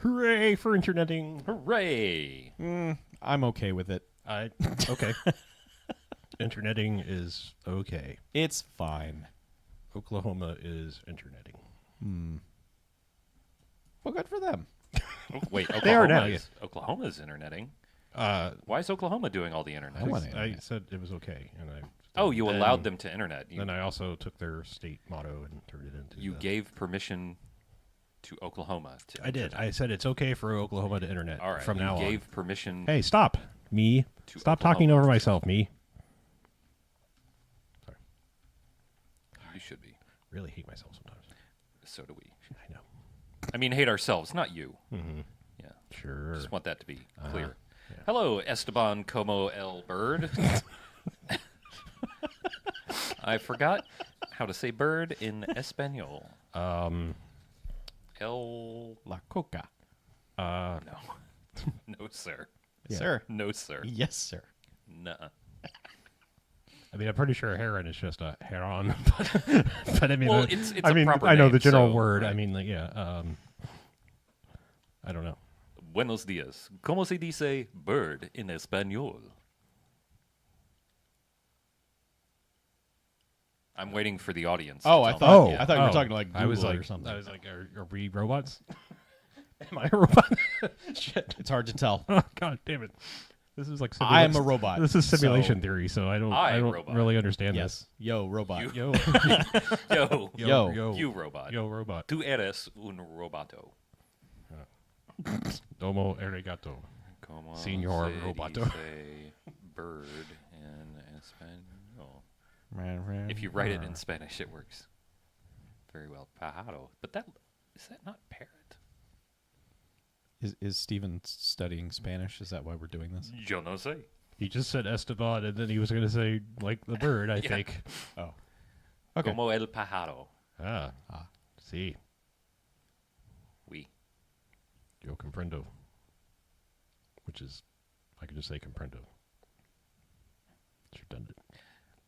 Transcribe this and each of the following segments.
Hooray for interneting. Hooray! I'm okay with it. Okay. Interneting is okay. It's fine. Oklahoma is interneting. Well, good for them. Wait, They are now, Oklahoma's interneting. Uh, Why is Oklahoma doing all the internet? I want I internet. said it was okay, and I. Oh, you then- allowed them to internet. Then I also took their state motto and turned it into. You gave permission to Oklahoma to. I did. internet. I said it's okay for Oklahoma to internet All right. from you now gave permission. on. Hey, stop, me! To Stop Oklahoma. talking over myself, me. Sorry, You should be. really hate myself sometimes. So do we. I know. I mean, hate ourselves, not you. Mm-hmm. Yeah. Sure. Just want that to be Uh-huh. clear. Yeah. Hello, Esteban Como El Bird. I forgot how to say bird in Espanol. El. La coca. No. No, sir. Yes, sir. No, sir. Yes, sir. Nuh-uh. I mean, I'm pretty sure heron is just a heron, but I mean, Well, it's I a mean, proper I know name, the general so, word. I right. mean, like, yeah. I don't know. Buenos dias. ¿Cómo se dice bird in Espanol? I'm waiting for the audience. Oh, to I tell thought me. I thought you were talking like I was Google like, or something. I was like, are we robots? Am I a robot? Shit. It's hard to tell. Oh, God damn it. This is like I am a robot. This is simulation so- theory, so I don't robot. really understand Yes. Yo, robot. You- this. Yo, Yo. you robot. Yo, robot. Tu eres un roboto. Domo arigato. Como Señor se roboto. dice bird in Espanol? If you write it in Spanish, it works very well. Pájaro. But is that not parrot? Is Steven studying Spanish? Is that why we're doing this? Yo no sé. He just said Esteban, and then he was going to say, like the bird, I Yeah. think. Oh. Okay. Como el pájaro. Ah. See. Oui. Yo comprendo. Which is, I could just say comprendo. It's redundant.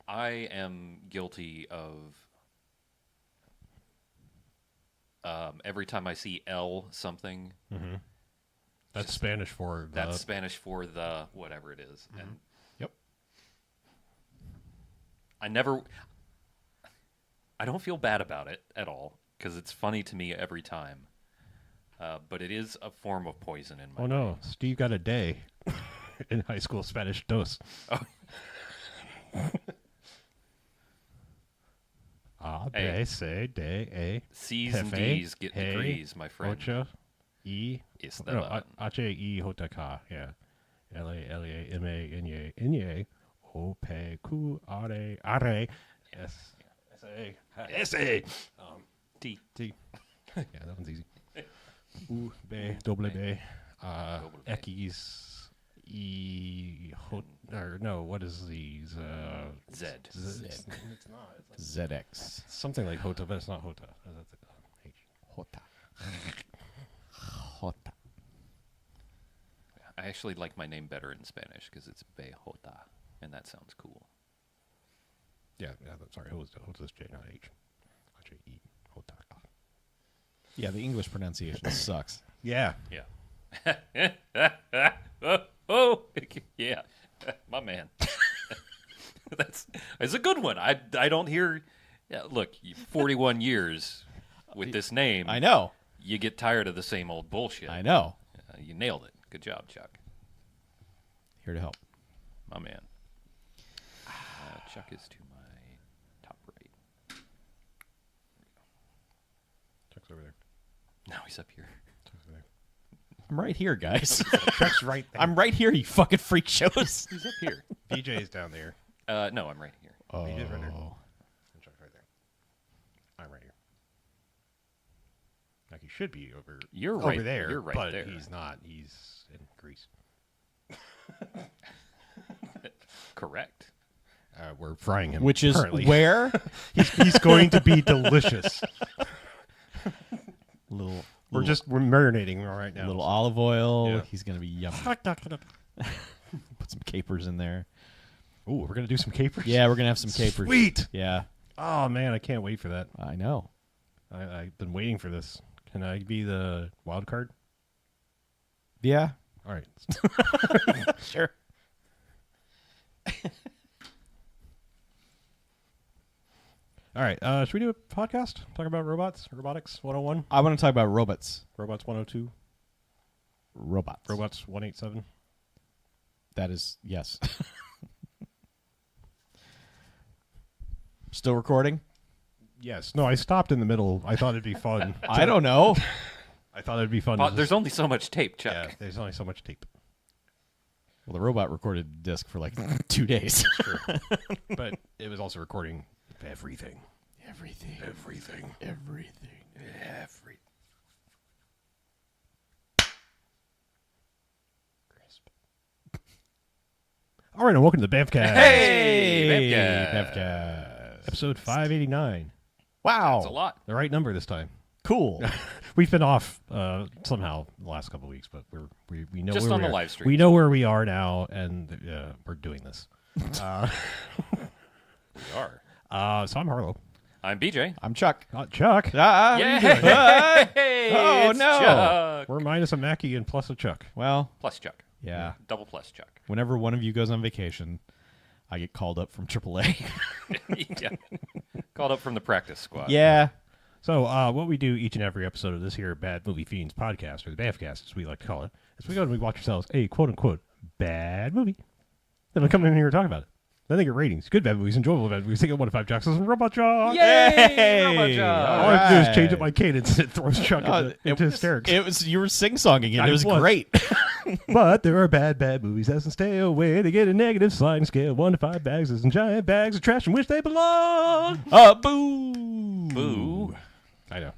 I am guilty of every time I see L something, Mm-hmm. That's Just- Spanish for the... that's Spanish for the whatever it is. And Yep. I don't feel bad about it at all because it's funny to me every time. But it is a form of poison in my Oh, no. Steve got a day in high school Spanish dos. Oh. A, Hey. B, C, D, A, C's and Jefe, D's get hey, degrees, my friend. Ocho, E, Esteban. H, E, J, K, yeah. L, A, L, A, M, A, N, A, N, A, O, P, Q, R, A, R, A, S, S, A, S, A, T. T. Yeah, that one's easy. U, B, double B, X, E, or no, what is these? Z. It's not. It's ZX. something like Hota, but it's not Hota. That's H. Jota. Jota. I actually like my name better in Spanish because it's Bejota, and that sounds cool. Yeah, sorry, Hota's J, not H. H-A-E, Hota. Yeah, the English pronunciation sucks. Yeah. Yeah. Yeah, my man. That's a good one. I don't hear. Yeah, look, 41 years with this name. I know. You get tired of the same old bullshit. I know. You nailed it. Good job, Chuck. Here to help. My man. Chuck is to my top right. Chuck's over there. No, he's up here. Chuck's over there. I'm right here, guys. Chuck's right there. I'm right here, you fucking freak shows. He's up here. BJ's down there. No, I'm right here. BJ's right there. Oh. And Chuck's right there. I'm right here. Like he should be over. You're over right there. You're right but there. he's not. He's in Greece. Correct. We're frying him. Which is currently. where? he's going to be delicious. We're little, marinating right now. little olive oil. Yeah. He's gonna be yummy. Put some capers in there. Ooh, we're gonna do some capers. Yeah, we're gonna have some capers. Sweet. Yeah, Oh man, I can't wait for that. I know. I've been waiting for this. Can I be the wild card? Yeah. All right. Sure. All right. Should we do a podcast? Talk about robotics 101, I want to talk about robots. robots 102, Robots. robots 187. That is, yes. Still recording? Yes. No, I stopped in the middle. I thought it'd be fun. I don't know. I thought it'd be fun. to There's just- only so much tape, Chuck. yeah, there's only so much tape. Well, the robot recorded disc for like 2 days. Sure. But it was also recording everything. Everything. Everything. Everything. Crisp. All right, and welcome to the BMFcast. Hey, BMFcast. Episode 589. Wow. That's a lot. The right number this time. Cool. We've been off somehow the last couple of weeks, but we know Just where on we the are. live stream. We know where we are now, and we're doing this. We are. So I'm Harlow. I'm BJ. I'm Chuck. Chuck. Ah, Yay! Oh, It's no. Chuck. We're minus a Mackie and plus a Chuck. Well, Plus Chuck. yeah. Double plus Chuck. Whenever one of you goes on vacation, I get called up from AAA. Yeah. Called up from the practice squad. Yeah. So what we do each and every episode of this here Bad Movie Fiends podcast, or the BMFcast as we like to call it, is we go and we watch ourselves a quote-unquote bad movie. Then we come in here and talk about it. Then they get ratings. Good bad movies, enjoyable bad movies. They get 1 to 5 Chucks and Robot Chuck. Yay! Robot Chuck. All I have to do is change Alright. up my cadence and it throws Chuck into hysterics. It was you were sing-songing it. I It was was. great. But there are bad movies that can stay away. They get a negative sliding scale. 1 to 5 bags and giant bags of trash in which they belong. Boo. Boo. I know.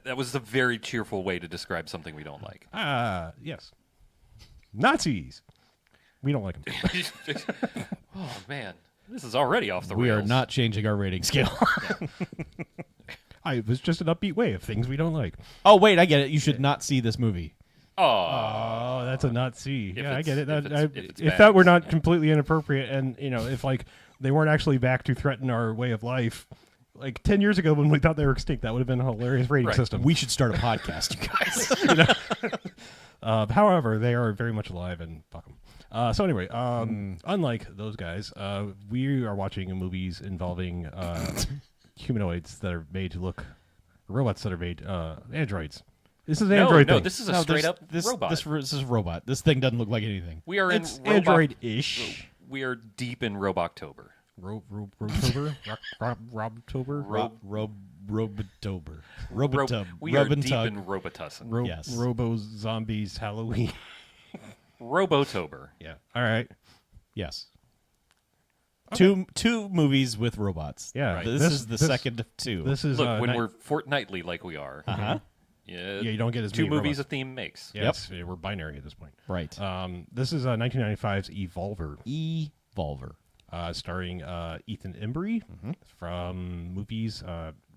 That was a very cheerful way to describe something we don't like. Yes. Nazis. We don't like them. Oh, man. This is already off the We rails. are not changing our rating scale. It was just an upbeat way of things we don't like. Oh, wait, I get it. You should not see this movie. Oh. Oh, that's a Nazi. If Yeah, I it's- get it. if That, it's- if it's if bad, that were it's not bad. completely inappropriate, and if like they weren't actually back to threaten our way of life, like 10 years ago when we thought they were extinct, that would have been a hilarious rating Right. system. We should start a podcast, you guys. However, they are very much alive, and fuck them. So anyway, unlike those guys, we are watching movies involving humanoids that are made to look robots that are made androids. This is an android no, thing. this is a straight up robot. This is a robot. This thing doesn't look like anything. We are it's in robot- android-ish. We are deep in Roboctober. Robtober? Robtober? Robotober. Robotub. We are deep Robotug. in Robotussin. Yes. Robo Zombies Halloween. Robotober. Yeah. All right. Yes. Two movies with robots. Yeah. Right. This is the second of two. This is Look, when we're fortnightly like we are, Uh-huh. yeah, you don't get as two many movies robots. a theme makes. Yes, we're binary at this point. Right. This is 1995's Evolver, Evolver. starring Ethan Embry from movies.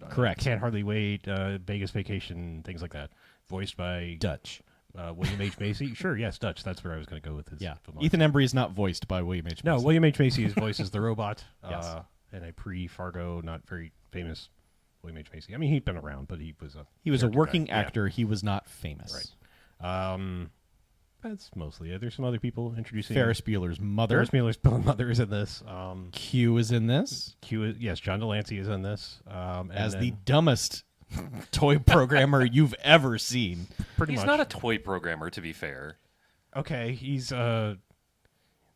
Correct. Can't Hardly Wait, Vegas Vacation, things like that. Voiced by Dutch. William H. Macy. Sure, yes, Dutch. That's where I was going to go with his. Yeah. filmography. Ethan Embry is not voiced by William H. No, Macy. William H. Macy voices the robot Yes. in a pre-Fargo, not very famous William H. Macy. I mean, he'd been around, but he was a character working guy. actor. He was not famous. Right. That's mostly it. There's some other people introducing. Ferris Bueller's mother. Ferris Bueller's mother is in this. Q is in this Yes, John Delancey is in this. And as then the dumbest toy programmer you've ever seen. pretty He's much. not a toy programmer, to be fair. Okay, he's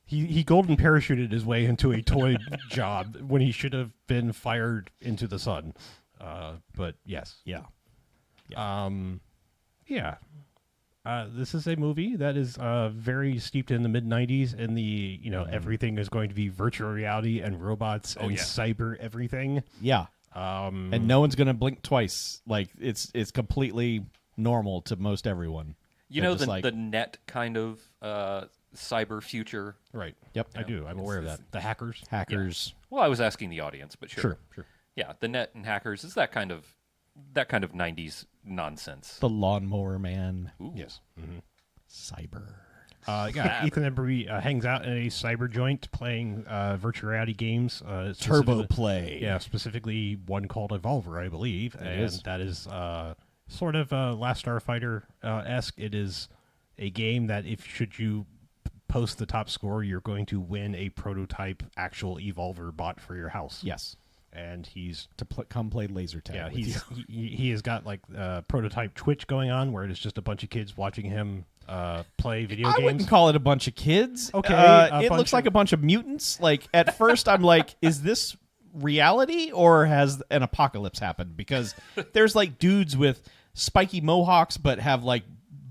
he golden parachuted his way into a toy job when he should have been fired into the sun. But yes. Yeah. Yeah. This is a movie that is very steeped in the mid-90s in the, everything is going to be virtual reality and robots and yeah. cyber everything. Yeah. And no one's gonna blink twice. Like it's completely normal to most everyone. You They're know, just the net kind of cyber future. Right. Yep. I do. I'm aware of that. The hackers. Hackers. Well, I was asking the audience, but sure. Sure. Yeah, the net and hackers is that kind of 90s nonsense. The lawnmower man. Ooh. Yes. Cyber. Ethan Embry hangs out in a cyber joint playing virtual reality games. Turbo specifically- play. Yeah, specifically one called Evolver, I believe. It and is. that is sort of Last Starfighter-esque. It is a game that should you post the top score, you're going to win a prototype actual Evolver bot for your house. Yes. And he's to come play laser tag. Yeah, with he has got like prototype Twitch going on where it's just a bunch of kids watching him play video games. I wouldn't call it a bunch of kids. Okay, it looks like a bunch of mutants. Like at first, I'm like, is this reality or has an apocalypse happened? Because there's like dudes with spiky mohawks but have like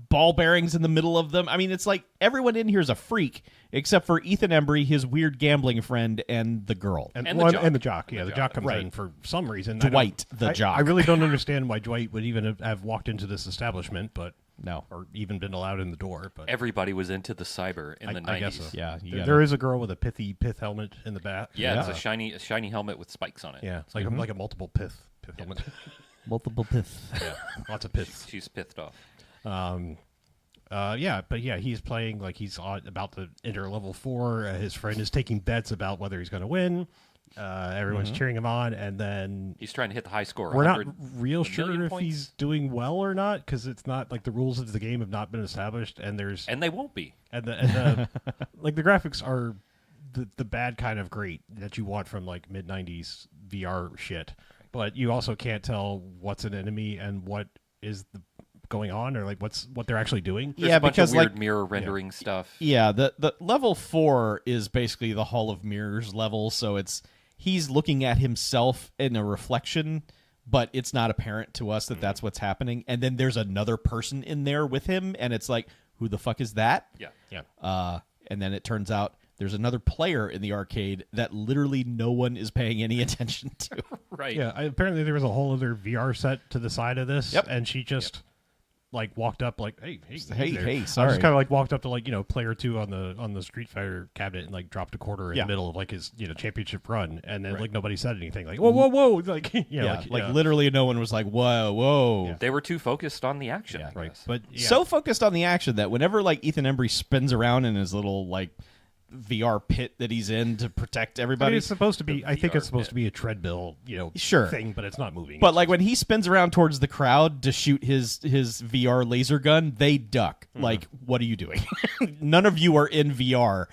ball bearings in the middle of them. I mean, it's like everyone in here is a freak except for Ethan Embry, his weird gambling friend, and the girl. And the jock. Yeah, the jock comes in for some reason. Dwight, the jock. I really don't understand why Dwight would even have walked into this establishment, but no, or even been allowed in the door. But everybody was into the cyber in the 90s. I guess so. Yeah, there is a girl with a pith helmet in the back. Yeah, it's a shiny helmet with spikes on it. Yeah, it's like a multiple pith helmet. Multiple pith. Yeah, lots of pith. She's pithed off. He's playing like he's about to enter level 4. His friend is taking bets about whether he's going to win. Everyone's cheering him on, and then he's trying to hit the high score. We're not real sure if points. he's doing well or not because it's not like the rules of the game have not been established, and they won't be. And the like the graphics are the bad kind of great that you want from like mid 90s VR shit, but you also can't tell what's an enemy and what is going on or like what they're actually doing. There's a bunch of weird mirror rendering stuff. Yeah, the level 4 is basically the Hall of Mirrors level, so he's looking at himself in a reflection, but it's not apparent to us that that's what's happening. And then there's another person in there with him, and it's like, who the fuck is that? Yeah. And then it turns out there's another player in the arcade that literally no one is paying any attention to. Right. Yeah, apparently there was a whole other VR set to the side of this, and she just... like walked up like hey sorry. I just kind of like walked up to like player 2 on the Street Fighter cabinet and like dropped a quarter in the middle of like his championship run, and then like nobody said anything, like whoa like literally no one was like whoa. Yeah. They were too focused on the action, right? But so focused on the action that whenever like Ethan Embry spins around in his little like VR pit that he's in to protect everybody. I mean, it's supposed to be. I think it's supposed to be a treadmill, thing, but it's not moving. But like when he spins around towards the crowd to shoot his VR laser gun, they duck. Like, what are you doing? None of you are in VR.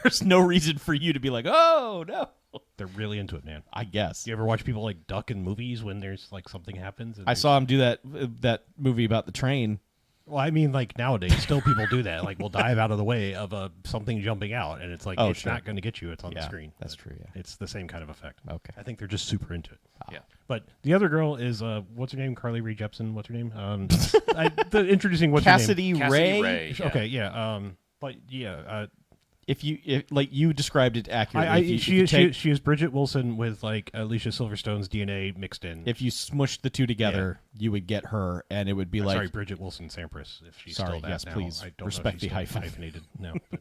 There's no reason for you to be like, oh no. They're really into it, man. I guess. You ever watch people like duck in movies when there's like something happens? I saw him do that movie about the train. Well, I mean, like nowadays, still people do that. Like, we'll dive out of the way of something jumping out, and it's like it's not going to get you. It's on the screen. That's true. Yeah, it's the same kind of effect. Okay, I think they're just super into it. Yeah, but the other girl is what's her name? Carly Rae Jepsen. What's her name? Introducing what's Cassidy her name? Ray. Yeah. Okay, yeah. But yeah. If like you described it accurately, she is Bridget Wilson with like Alicia Silverstone's DNA mixed in. If you smushed the two together, you would get her, and it would be like Bridget Wilson Sampras. If she's sorry, still that yes, now. please I don't respect know if the she's still hyphen. hyphenated. No, but,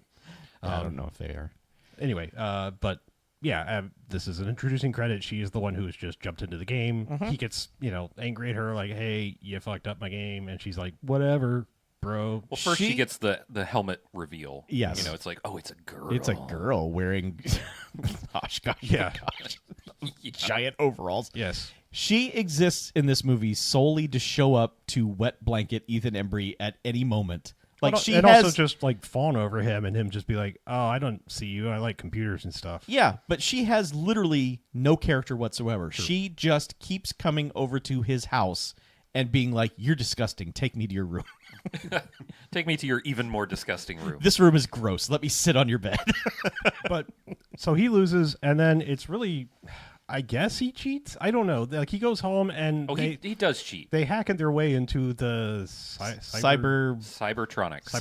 I don't know if they are. Anyway, but yeah, this is an introducing credit. She is the one who has just jumped into the game. He gets angry at her like, "Hey, you fucked up my game," and she's like, "Whatever." Bro. Well, first she gets the helmet reveal. Yes. It's like, oh, it's a girl. It's a girl wearing gosh, giant overalls. Yes. She exists in this movie solely to show up to wet blanket Ethan Embry at any moment. Like also just like fawn over him and him just be like, "Oh, I don't see you. I like computers and stuff." Yeah, but she has literally no character whatsoever. Sure. She just keeps coming over to his house and being like, "You're disgusting. Take me to your room." Take me to your even more disgusting room. This room is gross. Let me sit on your bed. But so he loses, and then it's really, I guess he cheats. I don't know. Like he goes home, and he does cheat. They hack their way into the Cybertronics.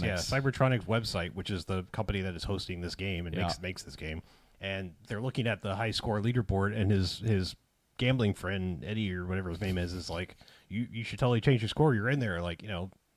Yeah, Cybertronics website, which is the company that is hosting this game and makes this game. And they're looking at the high score leaderboard, and his gambling friend Eddie or whatever his name is like, you should totally change your score. You're in there, like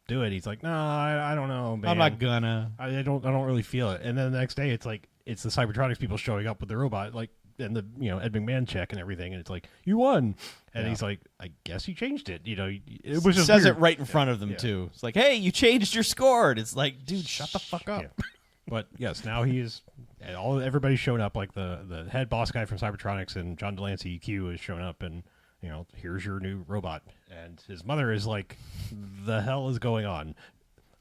do it. He's like, no, I don't know, man. I'm not gonna. I don't really feel it. And then the next day, it's like it's the Cybertronics people showing up with the robot, like and the Ed McMahon check and everything, and it's like you won. And he's like, I guess you changed it. It was just says weird. it right in front of them too. It's like, hey, you changed your score. And it's like, dude, shut the fuck up. Yeah. But yes, now he is. Everybody's shown up. Like the head boss guy from Cybertronics and John Delancey Q has shown up, and here's your new robot. And his mother is like, the hell is going on?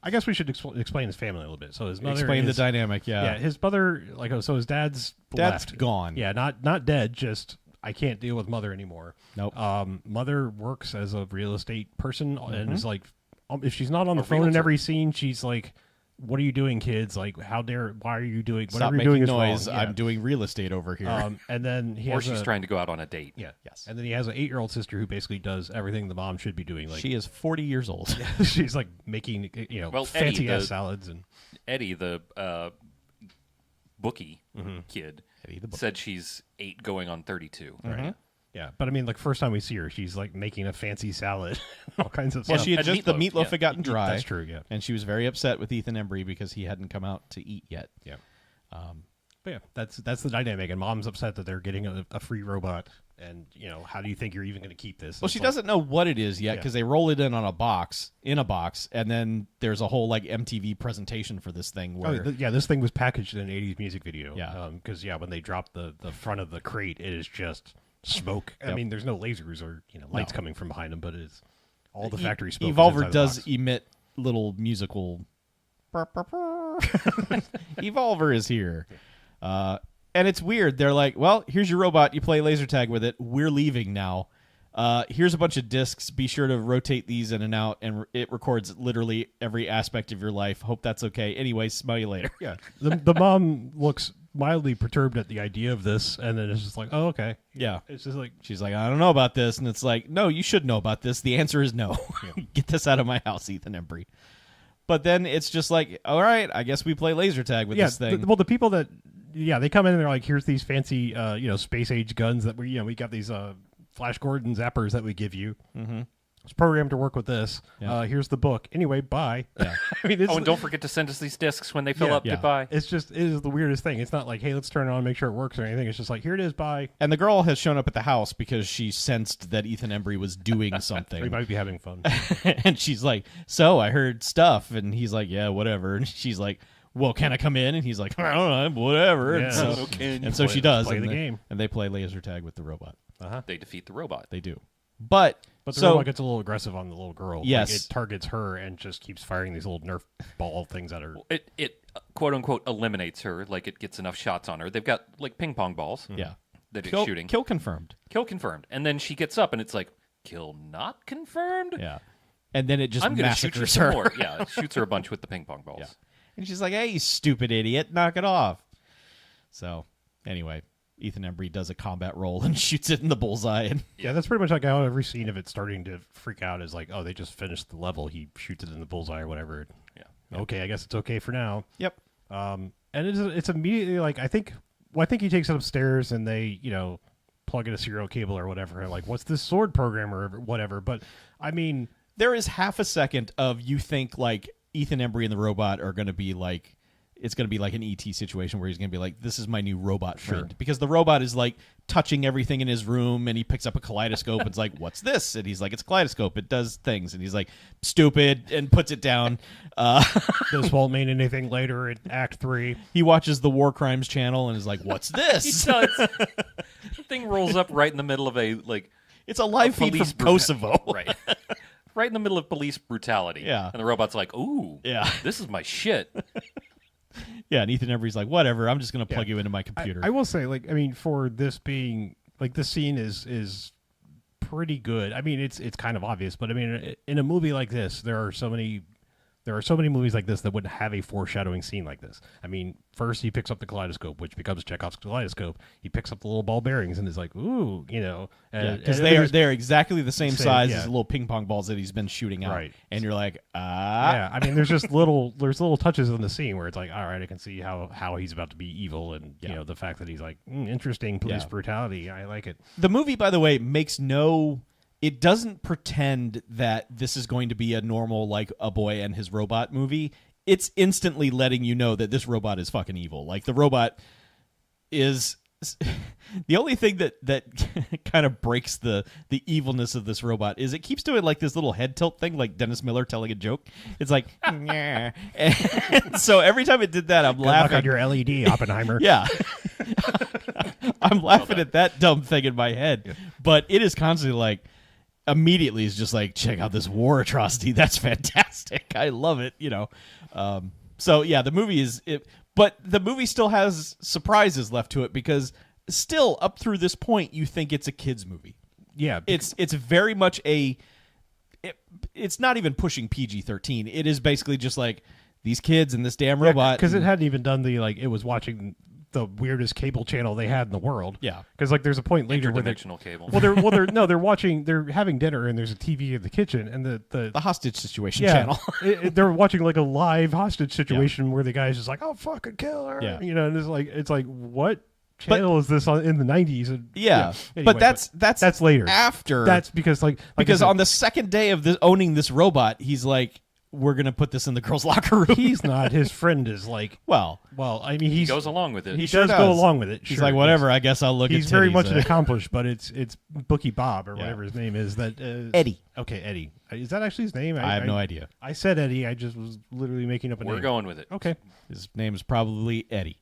I guess we should explain his family a little bit. So his mother Explain the dynamic, yeah. Yeah, his mother, so his dad's left. Gone. Yeah, not dead, just I can't deal with mother anymore. Nope. Mother works as a real estate person and is like, if she's not on the phone realtor. in every scene, she's like, what are you doing, kids? Like, why are you doing, Stop whatever you're doing making is noise. wrong. Yeah. I'm doing real estate over here. And then she's trying to go out on a date. Yeah. Yes. And then he has an 8-year-old sister who basically does everything the mom should be doing. Like She is 40 years old. she's like making fancy ass salads and Eddie, the bookie kid, said she's 8 going on 32. right. Yeah, but I mean, like first time we see her, she's like making a fancy salad, all kinds of Well, stuff. she had And just the meatloaf, meatloaf had gotten dry. That's true. Yeah. And she was very upset with Ethan Embry because he hadn't come out to eat yet. Yeah. But yeah, that's the dynamic, and mom's upset that they're getting a free robot, and how do you think you're even going to keep this? Well, It's she like- doesn't know what it is yet Yeah. because they roll it in a box, and then there's a whole like MTV presentation for this thing where this thing was packaged in an '80s music video. Yeah. Because when they drop the front of the crate, it is just smoke. I Yep. mean, there's no lasers or lights coming from behind them, but it's all the factory smoke. is Evolver inside the does box. emit little musical. Evolver is here, and it's weird. They're like, "Well, here's your robot. You play laser tag with it. We're leaving now. Here's a bunch of discs. Be sure to rotate these in and out, and it records literally every aspect of your life. Hope that's okay. Anyway, smell you later." Yeah, the mom looks mildly perturbed at the idea of this, and then it's just like, oh, okay. Yeah. It's just like, She's like, I don't know about this. And it's like, no, you should know about this. The answer is no. Get this out of my house, Ethan Embry. But then it's just like, all right, I guess we play laser tag with this thing. the people that, they come in and they're like, here's these fancy, space age guns that we got these Flash Gordon zappers that we give you. Mm-hmm. It's programmed to work with this. Yeah. Here's the book. Anyway, bye. Yeah. I mean, And don't forget to send us these discs when they fill up. Yeah. Goodbye. it is the weirdest thing. It's not like, hey, let's turn it on and make sure it works or anything. It's just like, here it is, bye. And the girl has shown up at the house because she sensed that Ethan Embry was doing We something. might be having fun. And she's like, so I heard stuff. And he's like, yeah, whatever. And she's like, well, can I come in? And he's like, I don't know, whatever. Yeah. And so, Okay. and so she does. play and the they- game. And they play laser tag with the robot. They defeat the robot. They do. But But the so robot gets a little aggressive on the little girl. Yes. Like, it targets her and just keeps firing these little Nerf ball things at her. It quote unquote eliminates her. Like it gets enough shots on her. They've got like ping pong balls. yeah, That it's kill, shooting. kill confirmed. Kill confirmed. And then she gets up and it's like, kill not confirmed? Yeah, and then it just I'm going to shoot you massacres some her. more. Yeah, it shoots her a bunch with the ping pong balls. Yeah. And she's like, "Hey, you stupid idiot, knock it off." So anyway, Ethan Embry does a combat roll and shoots it in the bullseye. And Yeah, that's pretty much like how every scene of it starting to freak out is like, oh, they just finished the level. He shoots it in the bullseye or whatever. Yeah. Okay, I guess it's okay for now. yep, And it's immediately like I think he takes it upstairs and they plug in a serial cable or whatever. And like, what's this sword program or whatever? But I mean, there is half a second of you think like Ethan Embry and the robot are going to be like. It's going to be like an ET situation where he's going to be like, this is my new robot friend. Because the robot is like touching everything in his room and he picks up a kaleidoscope and it's like, what's this? And he's like, it's a kaleidoscope. It does things. And he's like, stupid, and puts it down. this won't mean anything later in Act 3. He watches the War Crimes channel and is like, what's this? The thing rolls up right in the middle of a like It's a live feed police from Kosovo. right. Right in the middle of police brutality. Yeah. And the robot's like, ooh, Yeah. this is my shit. Yeah, and Ethan Embry's like, whatever, I'm just going to plug you into my computer. I will say, like, I mean, for this being like this scene is pretty good. I mean, it's kind of obvious, but I mean, in a movie like this, there are so many movies like this that wouldn't have a foreshadowing scene like this. I mean, first he picks up the kaleidoscope, which becomes Chekhov's kaleidoscope. He picks up the little ball bearings and is like, ooh, because they're exactly the same size yeah. as the little ping pong balls that he's been shooting out. Right. And you're like, yeah, I mean, there's just little touches in the scene where it's like, all right, I can see how he's about to be evil, and Yeah. the fact that he's like, interesting police Yeah. brutality. I like it. The movie, by the way, it doesn't pretend that this is going to be a normal, like, a boy and his robot movie. It's instantly letting you know that this robot is fucking evil. Like, the robot is... The only thing that kind of breaks the evilness of this robot is it keeps doing, like, this little head tilt thing, like Dennis Miller telling a joke. It's like... and so every time it did that, I'm Good luck laughing. on your LED, Oppenheimer. Yeah. I'm laughing at that dumb thing in my head. But it is constantly like, immediately is just like, check out this war atrocity. That's fantastic. I love it. So yeah, the movie is it, but the movie still has surprises left to it because still up through this point you think it's a kids movie. Yeah, it's very much it's not even pushing PG-13. It is basically just like these kids and this damn robot, because it hadn't even done the it was watching the weirdest cable channel they had in the world. Yeah, because there's a point later where interdimensional cable. They're having dinner and there's a TV in the kitchen and the hostage situation channel. They're watching like a live hostage situation where the guy's just like, "Oh, fucking kill her," and it's like what channel is this in the 90s? And, anyway, but that's later. After that's because because on the second day of owning this robot, he's like, we're gonna put this in the girls' locker room. He's not. His friend is like, well. I mean, he goes along with it. He does go along with it. He's like, whatever. I guess I'll look. He's at very titties, much an accomplished, but it's Bookie Bob or whatever his name is. That Eddie. Okay, Eddie. Is that actually his name? I have no idea. I said Eddie. I just was literally making up a name. We're going with it. Okay. His name is probably Eddie.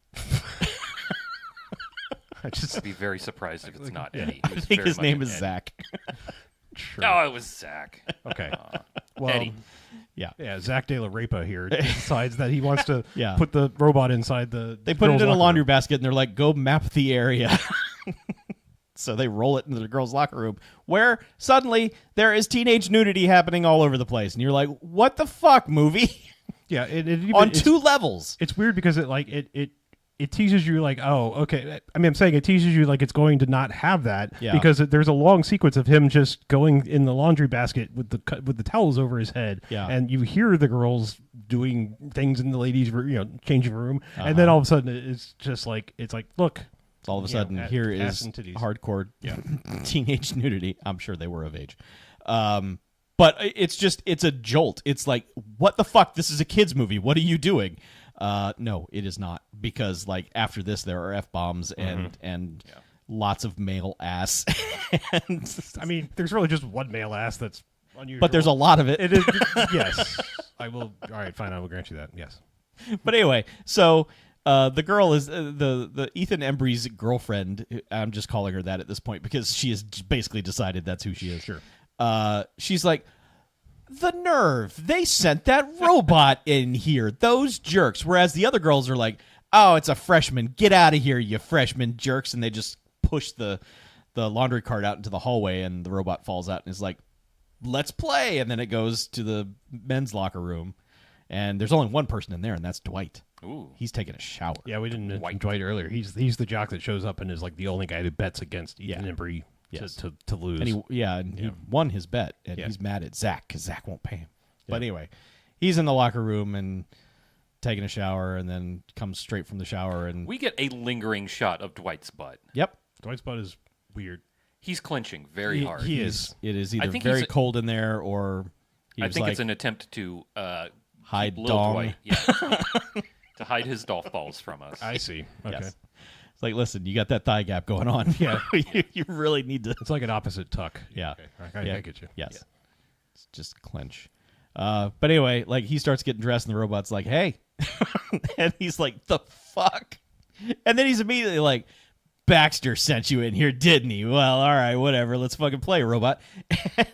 I'd be very surprised if it's not Eddie. I think his name is Zach. Sure. No, it was Zach. Okay. Well, Eddie. Yeah, Zach De La Repa here decides that he wants to Yeah. put the robot inside the. They put it girls' in a locker laundry room. basket and they're like, go map the area. So they roll it into the girls' locker room where suddenly there is teenage nudity happening all over the place. And you're like, what the fuck, movie? Yeah, on two levels. It's weird because it teases you like, oh, okay. I mean, I'm saying it teases you like it's going to not have that because there's a long sequence of him just going in the laundry basket with the towels over his head, and you hear the girls doing things in the ladies' changing room, and then all of a sudden it's just like look. All of a sudden, here is hardcore teenage nudity. I'm sure they were of age. But it's a jolt. It's like, what the fuck? This is a kid's movie. What are you doing? No, it is not. Because after this, there are F-bombs and lots of male ass. And, I mean, there's really just one male ass that's unusual. But there's a lot of it. It is, yes. I will. All right, fine. I will grant you that. Yes. But anyway, so... the girl is the Ethan Embry's girlfriend. I'm just calling her that at this point because she has basically decided that's who she is. Sure. She's like, the nerve. They sent that robot in here. Those jerks. Whereas the other girls are like, oh, it's a freshman. Get out of here, you freshman jerks. And they just push the laundry cart out into the hallway and the robot falls out and is like, let's play. And then it goes to the men's locker room. And there's only one person in there, and that's Dwight. Ooh. He's taking a shower. Yeah, we didn't mention Dwight earlier. He's the jock that shows up and is like the only guy who bets against Ethan Embry to lose. And he won his bet, and he's mad at Zach because Zach won't pay him. But anyway, he's in the locker room and taking a shower, and then comes straight from the shower. And we get a lingering shot of Dwight's butt. Yep. Dwight's butt is weird. He's clenching very hard. He is. It is either very cold in there or I think it's an attempt to hide Lil dong. Dwight, to hide his golf balls from us. I see. Okay. Yes. It's like, listen, you got that thigh gap going on. Yeah. You really need to. It's like an opposite tuck. Yeah. Okay. I get you. Yes. Yeah. It's just clench. But anyway, like he starts getting dressed and the robot's like, hey. And he's like, the fuck? And then he's immediately like, Baxter sent you in here, didn't he? Well, all right, whatever. Let's fucking play, robot. And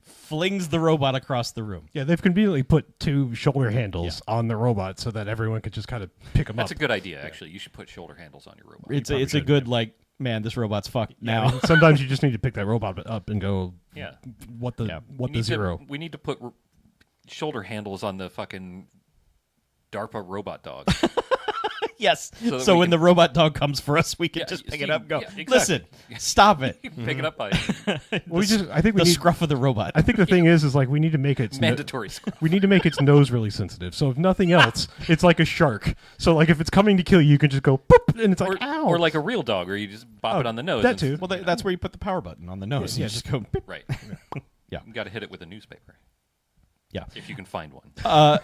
flings the robot across the room. Yeah, they've conveniently put two shoulder handles on the robot so that everyone could just kind of pick them up. That's a good idea, actually. You should put shoulder handles on your robot. It's a good, like, man, this robot's fucked now. I mean, sometimes you just need to pick that robot up and go, what the zero? We need to put shoulder handles on the fucking DARPA robot dog. Yes. So when the robot dog comes for us, we can just pick it up and go, exactly. listen, stop it. You can pick it up by I think we the need, scruff of the robot. I think the thing is like we need to make it mandatory. We need to make its nose really sensitive. So if nothing else, it's like a shark. So like if it's coming to kill you, you can just go boop, and it's like ow. Or like a real dog, where you just bop it on the nose. That too. Well, that's where you put the power button on the nose. Yeah, you just go beep. Right. Yeah. You got to hit it with a newspaper. Yeah. If you can find one.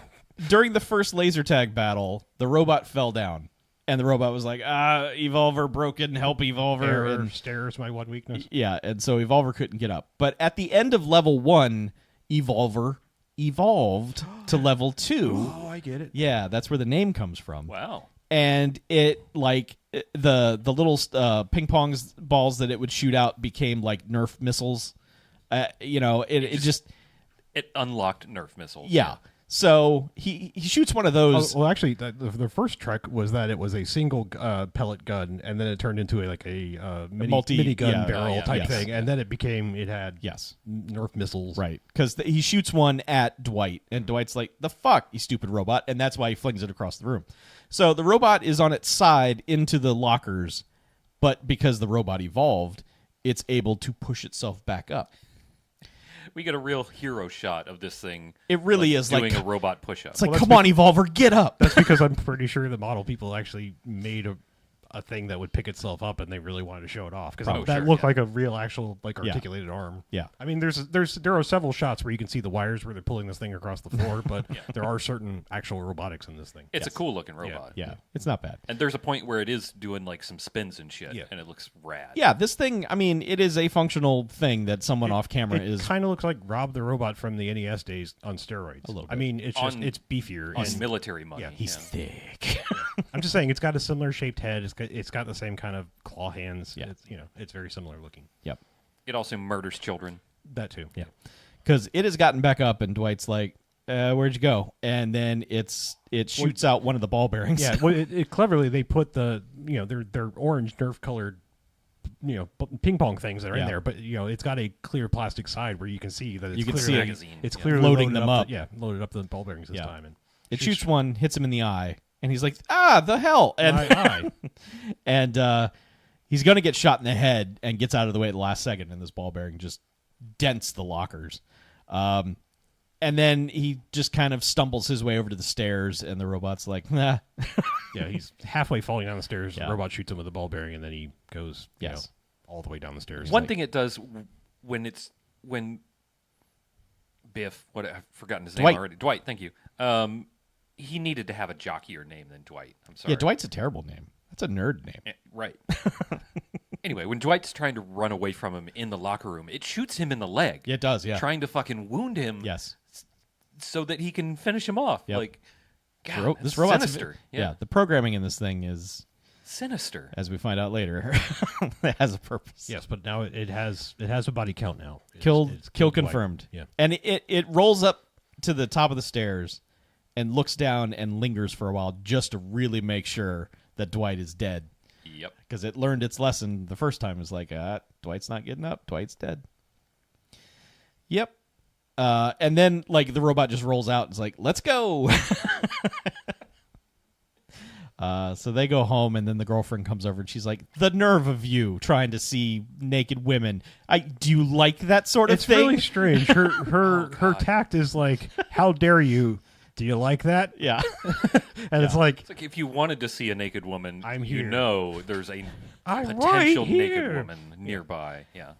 During the first laser tag battle, the robot fell down. And the robot was like, Evolver broken, help Evolver. Error, and stairs, my one weakness. Yeah, and so Evolver couldn't get up. But at the end of level 1, Evolver evolved to level 2. Oh, I get it. Yeah, that's where the name comes from. Wow. And it, like, the little ping pong balls that it would shoot out became, like, Nerf missiles. It just it unlocked Nerf missiles. Yeah. So he shoots one of those. Well, actually, the first trick was that it was a single pellet gun, and then it turned into a mini gun barrel type thing, and then it had Nerf missiles. Right, because he shoots one at Dwight, and Dwight's like, "The fuck, you stupid robot," and that's why he flings it across the room. So the robot is on its side into the lockers, but because the robot evolved, it's able to push itself back up. We get a real hero shot of this thing. It really is doing like a robot push-up. It's like, come on, Evolver, get up. That's because I'm pretty sure the model people actually made a thing that would pick itself up, and they really wanted to show it off because that looked like a real, actual, articulated arm. Yeah. I mean, there are several shots where you can see the wires where they're pulling this thing across the floor, but there are certain actual robotics in this thing. It's a cool looking robot. Yeah, it's not bad. And there's a point where it is doing like some spins and shit, and it looks rad. Yeah, this thing, I mean, it is a functional thing that someone off camera It kind of looks like Rob the Robot from the NES days on steroids. A little bit. I mean, it's it's beefier. On military money. Yeah, he's thick. I'm just saying, it's got a similar shaped head. It's got the same kind of claw hands. Yeah. It's very similar looking. Yep. It also murders children. That too. Yeah. Because it has gotten back up, and Dwight's like, where'd you go? And then it shoots out one of the ball bearings. Yeah. Well, it cleverly they put their orange Nerf colored ping pong things that are in there, but it's got a clear plastic side where you can see that it's clearly loading them up. Loaded up the ball bearings this time, and it shoots one, hits him in the eye, and he's like, the hell, and and he's gonna get shot in the head and gets out of the way at the last second, and this ball bearing just dents the lockers. And then he just kind of stumbles his way over to the stairs, and the robot's like, nah. Yeah, he's halfway falling down the stairs. The robot shoots him with a ball bearing, and then he goes all the way down the stairs. One thing it does when Biff, I've forgotten his name already. Dwight, thank you. He needed to have a jockier name than Dwight. I'm sorry. Yeah, Dwight's a terrible name. That's a nerd name. Right. Anyway, when Dwight's trying to run away from him in the locker room, it shoots him in the leg. Yeah, it does, yeah. Trying to fucking wound him. Yes. So that he can finish him off. Yep. Like, God, this robot's sinister. The programming in this thing is sinister. As we find out later, it has a purpose. Yes, but now it has a body count now. Kill confirmed. Yeah. And it rolls up to the top of the stairs and looks down and lingers for a while just to really make sure that Dwight is dead. Yep. Because it learned its lesson the first time. It was like, Dwight's not getting up. Dwight's dead. Yep. And then, the robot just rolls out and is like, let's go. So they go home, and then the girlfriend comes over, and she's like, the nerve of you trying to see naked women. Do you like that sort of thing? It's really strange. Her tact is like, how dare you? Do you like that? Yeah. And it's like if you wanted to see a naked woman, I'm here. There's a I'm potential right here. naked woman nearby. Yeah.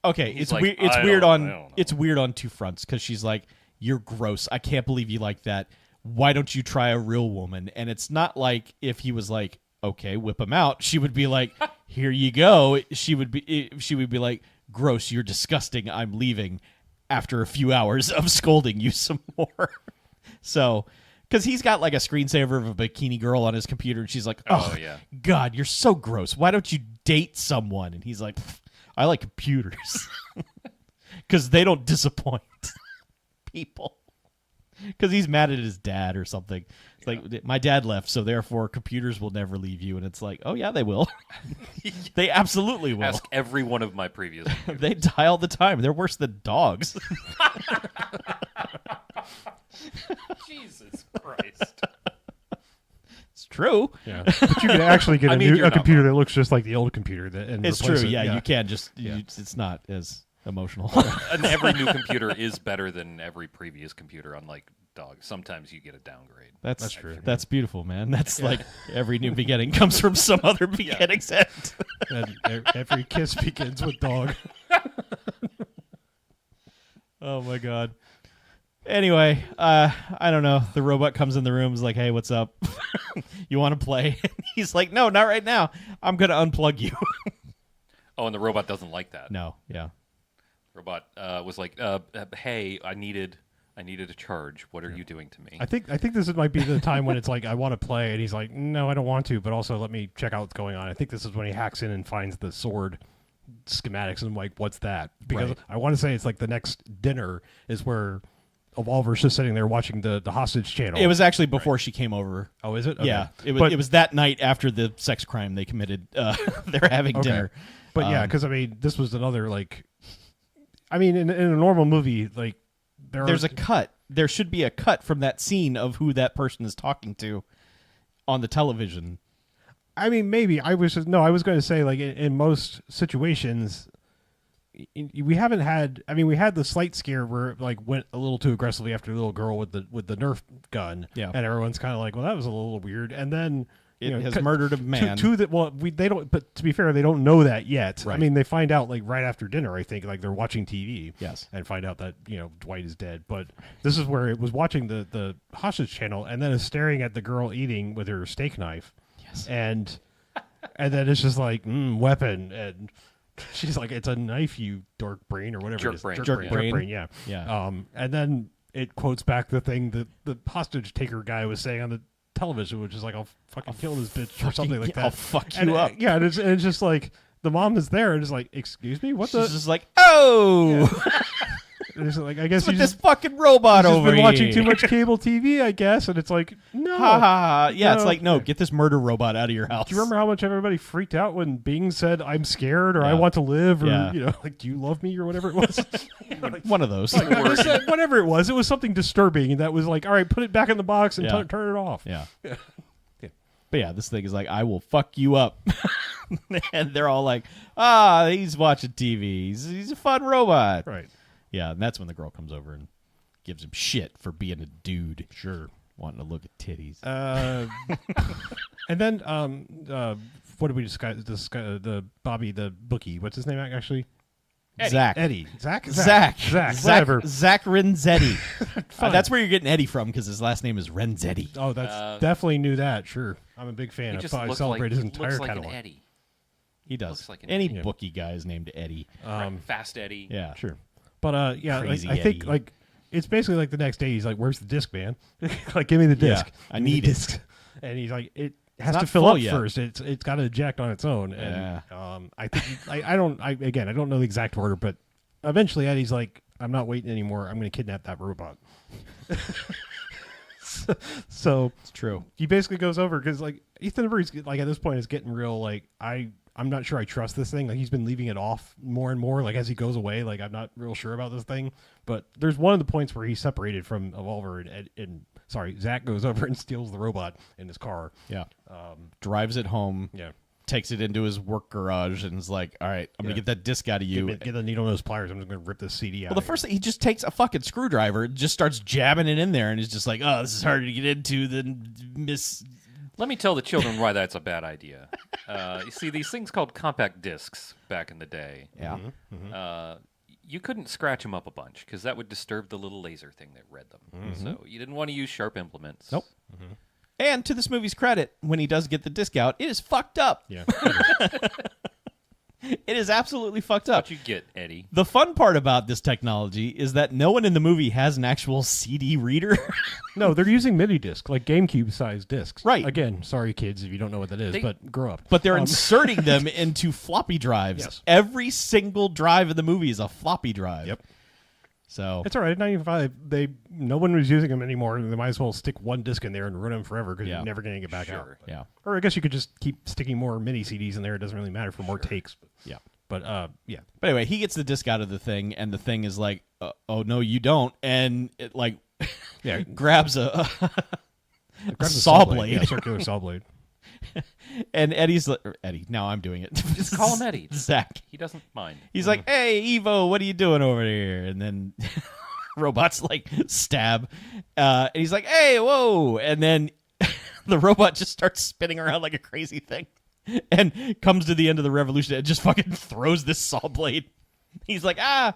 Okay, it's weird. It's weird on two fronts because she's like, "You're gross. I can't believe you like that. Why don't you try a real woman?" And it's not like if he was like, "Okay, whip him out," she would be like, "Here you go." She would be like, "Gross. You're disgusting. I'm leaving." After a few hours of scolding you some more. So, because he's got like a screensaver of a bikini girl on his computer, and she's like, "Oh yeah, God, you're so gross. Why don't you date someone?" And he's like, "I like computers because they don't disappoint people." Because he's mad at his dad or something. It's like, my dad left, so therefore computers will never leave you. And it's like, oh yeah, they will. They absolutely will. Ask every one of my previous computers. They die all the time. They're worse than dogs. Jesus Christ. It's true. Yeah, but you can actually get a computer that looks just like the old computer. It's true. Yeah, you can just. It's not as emotional. And every new computer is better than every previous computer. Unlike dogs, sometimes you get a downgrade. That's true. That's beautiful, man. That's like every new beginning comes from some other beginning's end. And every kiss begins with dog. Oh my God. Anyway, I don't know. The robot comes in the room, is like, "Hey, what's up? You want to play?" And he's like, "No, not right now. I'm going to unplug you." Oh, and the robot doesn't like that. No, yeah. Robot was like, "Hey, I needed a charge. What are you doing to me?" I think this might be the time when it's like, "I want to play," and he's like, "No, I don't want to, but also let me check out what's going on." I think this is when he hacks in and finds the sword schematics, and I'm like, what's that? Because Right. I want to say it's like the next dinner is where Evolver's just sitting there watching the hostage channel. It was actually before she came over. Oh, is it? Okay. Yeah, it was. But- It was that night after the sex crime they committed. They're having Okay. dinner. But yeah, because I mean, this was another like, I mean, in a normal movie, like There's a cut. There should be a cut from that scene of who that person is talking to on the television. I mean, maybe I was going to say like in most situations, we haven't had. I mean, we had the slight scare where it like went a little too aggressively after the little girl with the Nerf gun, Yeah. and everyone's kind of like, well, that was a little weird, and then. It has murdered a man. To that, well, they don't. But to be fair, they don't know that yet. Right. I mean, they find out like right after dinner. I think like they're watching TV. Yes. And find out that Dwight is dead. But this is where it was watching the hostage channel, and then is staring at the girl eating with her steak knife. Yes. And then it's just like weapon, and she's like, "It's a knife, you dork brain," or whatever. Jerk it is. brain. Jerk brain. Yeah. Yeah. And then it quotes back the thing that the hostage taker guy was saying on the television, which is like, I'll fucking kill this bitch or something like that. I'll fuck And you up. Yeah, and it's just like the mom is there and it's like, excuse me, what She's the? just like, oh, And it's like, I guess with you this just fucking robot over been here. watching too much cable TV, I guess. And it's like, no. Ha ha ha. Yeah, it's No. like, no, get this murder robot out of your house. Do you remember how much everybody freaked out when Bing said, "I'm scared" or "I Yeah. want to live" or Yeah. like, "Do you love me" or whatever it was? One of those. I said, whatever it was something disturbing that was like, all right, put it back in the box and Yeah. turn it off. Yeah. But yeah, this thing is like, I will fuck you up. And they're all like, he's watching TV. He's a fun robot. Right. Yeah, and that's when the girl comes over and gives him shit for being a dude. Sure. Wanting to look at titties. And then, what did we discuss? The Bobby, the bookie. What's his name actually? Zach. Eddie. Zach. Whatever. Whatever. Zach Renzetti. That's where you're getting Eddie from, because his last name is Renzetti. Oh, that's definitely knew that. Sure, I'm a big fan. He I just probably looks celebrate his he entire looks like catalog. an Eddie. He does. Looks like an Any Eddie. bookie guy is named Eddie. Fast Eddie. Yeah. Sure, but yeah, Crazy I think Eddie. like it's basically like the next day. He's like, "Where's the disc, man? Like, give me the disc. I need the it." disc." And he's like, "It has not to fill full up yet. first. It's got to eject on its own." And I think I don't know the exact order, but eventually Eddie's like, "I'm not waiting anymore. I'm going to kidnap that robot." So It's true. he basically goes over because like Ethan Murray's like at this point is getting real like I'm not sure I trust this thing. Like he's been leaving it off more and more. Like as he goes away, like I'm not real sure about this thing. But there's one of the points where he's separated from Evolver and Zach goes over and steals the robot in his car. Yeah. Drives it home. Yeah. Takes it into his work garage and is like, all right, I'm going to get that disc out of you. Get the needle nose pliers. I'm just going to rip this CD out. Well, the first thing, he just takes a fucking screwdriver, just starts jabbing it in there, and is just like, oh, this is harder to get into than Miss... Let me tell the children why that's a bad idea. You see, these things called compact discs back in the day, Yeah. you couldn't scratch them up a bunch because that would disturb the little laser thing that read them. So you didn't want to use sharp implements. Nope. And to this movie's credit, when he does get the disc out, it is fucked up. Yeah. It is absolutely fucked up. What you get, Eddie? The fun part about this technology is that no one in the movie has an actual CD reader. No, they're using mini disc, like GameCube sized discs. Right. Again, sorry kids if you don't know what that is, but grow up. But they're inserting them into floppy drives. Yes. Every single drive in the movie is a floppy drive. Yep. So It's all right. In 95, no one was using them anymore. They might as well stick one disc in there and run them forever because Yeah. you're never going to get back out. Sure. yeah. Or I guess you could just keep sticking more mini CDs in there. It doesn't really matter for more takes. Yeah. But yeah. But anyway, he gets the disc out of the thing, and the thing is like, oh, no, you don't. And it, like, Yeah. grabs a Grab the saw blade. Yeah, circular saw blade. And Eddie's like, Eddie, now I'm doing it. Just call him Eddie. Zach. He doesn't mind. He's like, hey, Evo, what are you doing over here? And then robot's like, stab. And he's like, hey, whoa. And then the robot just starts spinning around like a crazy thing and comes to the end of the revolution and just fucking throws this saw blade. He's like, ah.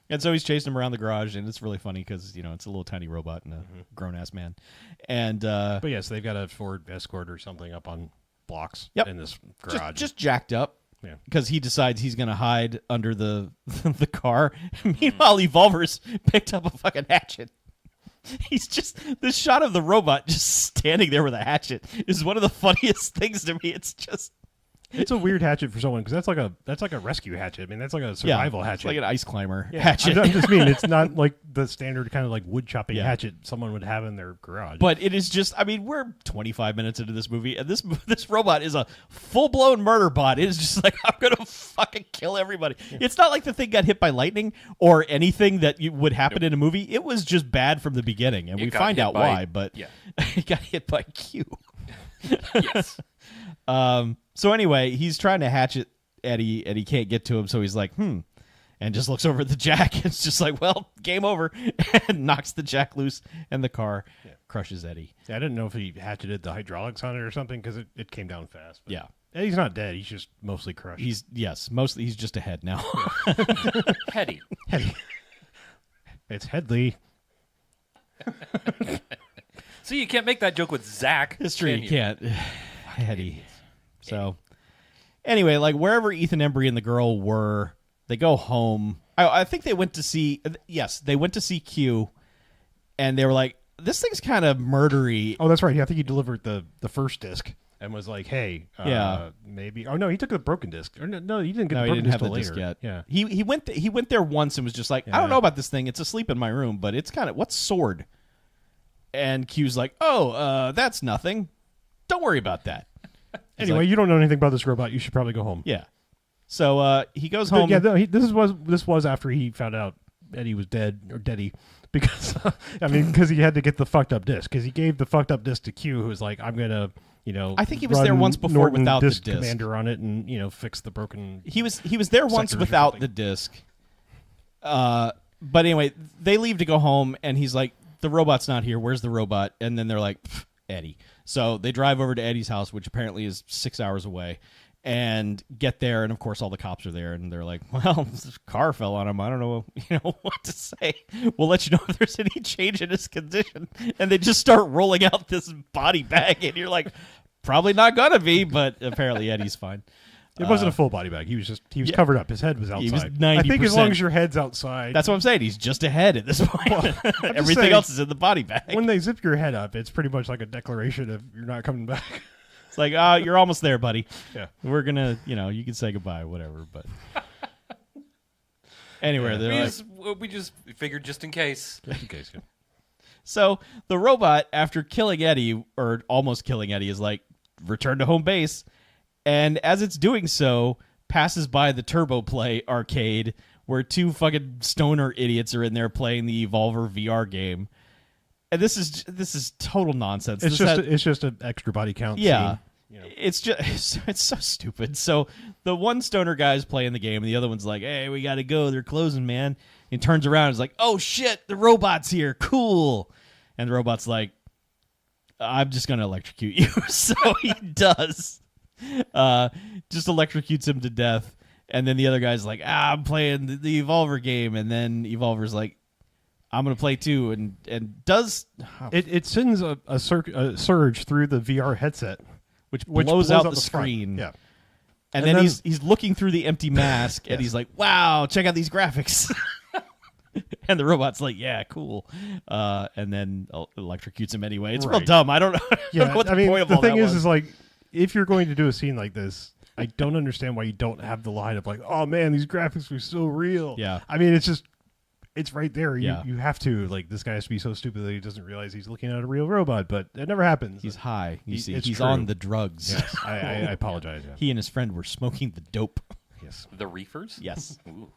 And so he's chasing him around the garage, and it's really funny because, it's a little tiny robot and a grown-ass man. And But yes, they've got a Ford Escort or something up on blocks in this garage. just jacked up. Yeah. Because he decides he's going to hide under the the car. Meanwhile, Evolver's picked up a fucking hatchet. He's just... This shot of the robot just standing there with a hatchet is one of the funniest things to me. It's just... It's a weird hatchet for someone because that's like a rescue hatchet. I mean, that's like a survival hatchet. It's like an ice climber Yeah, hatchet. I just mean it's not like the standard kind of like wood chopping hatchet someone would have in their garage. But it is just, I mean, we're 25 minutes into this movie, and this robot is a full-blown murder bot. It is just like, I'm going to fucking kill everybody. Yeah. It's not like the thing got hit by lightning or anything that would happen in a movie. It was just bad from the beginning, and we find out why, but it got hit by Q. Yes. So anyway, he's trying to hatchet Eddie, and he can't get to him, so he's like, and just looks over at the jack, and it's just like, well, game over, and knocks the jack loose, and the car crushes Eddie. Yeah, I didn't know if he hatcheted the hydraulics on it or something, because it came down fast. But yeah. Eddie's not dead. He's just mostly crushed. Mostly he's just a head now. Heady. It's Headley. So you can't make that joke with Zach. It's true, you can't. Heady. So, anyway, like wherever Ethan Embry and the girl were, they go home. I think they went to see. Yes, they went to see Q, and they were like, "This thing's kind of murdery." Oh, that's right. Yeah, I think he delivered the first disc and was like, "Hey, maybe." Oh no, he took the broken disc. Or no, he didn't get the broken disc till later. Disc yet. Yeah, he went there once and was just like, "I don't know about this thing. It's asleep in my room, but it's kind of what's sword." And Q's like, "Oh, that's nothing. Don't worry about that." Anyway, like, you don't know anything about this robot. You should probably go home. Yeah. So he goes home. Yeah, this was after he found out Eddie was dead, or Deady, because because he had to get the fucked up disc, because he gave the fucked up disc to Q, who was like, I'm gonna, I think he was there once before Norton without disc the disc commander on it, and fix the broken. He was there once without the disc. But anyway, they leave to go home, and he's like, the robot's not here. Where's the robot? And then they're like, Eddie. So they drive over to Eddie's house, which apparently is 6 hours away, and get there. And of course, all the cops are there, and they're like, "Well, this car fell on him. I don't know, what to say. We'll let you know if there's any change in his condition." And they just start rolling out this body bag, and you're like, "Probably not gonna be," but apparently Eddie's fine. It wasn't a full body bag. He was covered up. His head was outside. He was 90%. I think as long as your head's outside. That's what I'm saying. He's just a head at this point. Well, Everything else is in the body bag. When they zip your head up, it's pretty much like a declaration of you're not coming back. It's like, you're almost there, buddy. Yeah. We're going to, you can say goodbye, whatever. But anyway, we just figured just in case. Just in case, yeah. So the robot, after killing Eddie, or almost killing Eddie, is like, return to home base. And as it's doing so, passes by the Turbo Play arcade, where two fucking stoner idiots are in there playing the Evolver VR game. And this is total nonsense. It's just an extra body count. Yeah. Scene, it's so stupid. So the one stoner guy's playing the game, and the other one's like, "Hey, we gotta go. They're closing, man." And he turns around and is like, "Oh shit, the robot's here. Cool." And the robot's like, "I'm just gonna electrocute you." So he does. Just electrocutes him to death. And then the other guy's like, "I'm playing the Evolver game." And then Evolver's like, "I'm going to play too." And does... It sends a surge through the VR headset. Which blows out the screen. Yeah. And then he's looking through the empty mask, and he's like, "Wow, check out these graphics." And the robot's like, "Yeah, cool." And then electrocutes him anyway. It's real dumb. I don't know. I don't know what the point of all that was. The thing is like, if you're going to do a scene like this, I don't understand why you don't have the line of like, "Oh man, these graphics are so real." Yeah. I mean, it's right there. Yeah. You have to, like, this guy has to be so stupid that he doesn't realize he's looking at a real robot, but it never happens. He's high. You see, he's true. on the drugs. Yes, I apologize. Yeah. He and his friend were smoking the dope. Yes. The reefers? Yes. Ooh.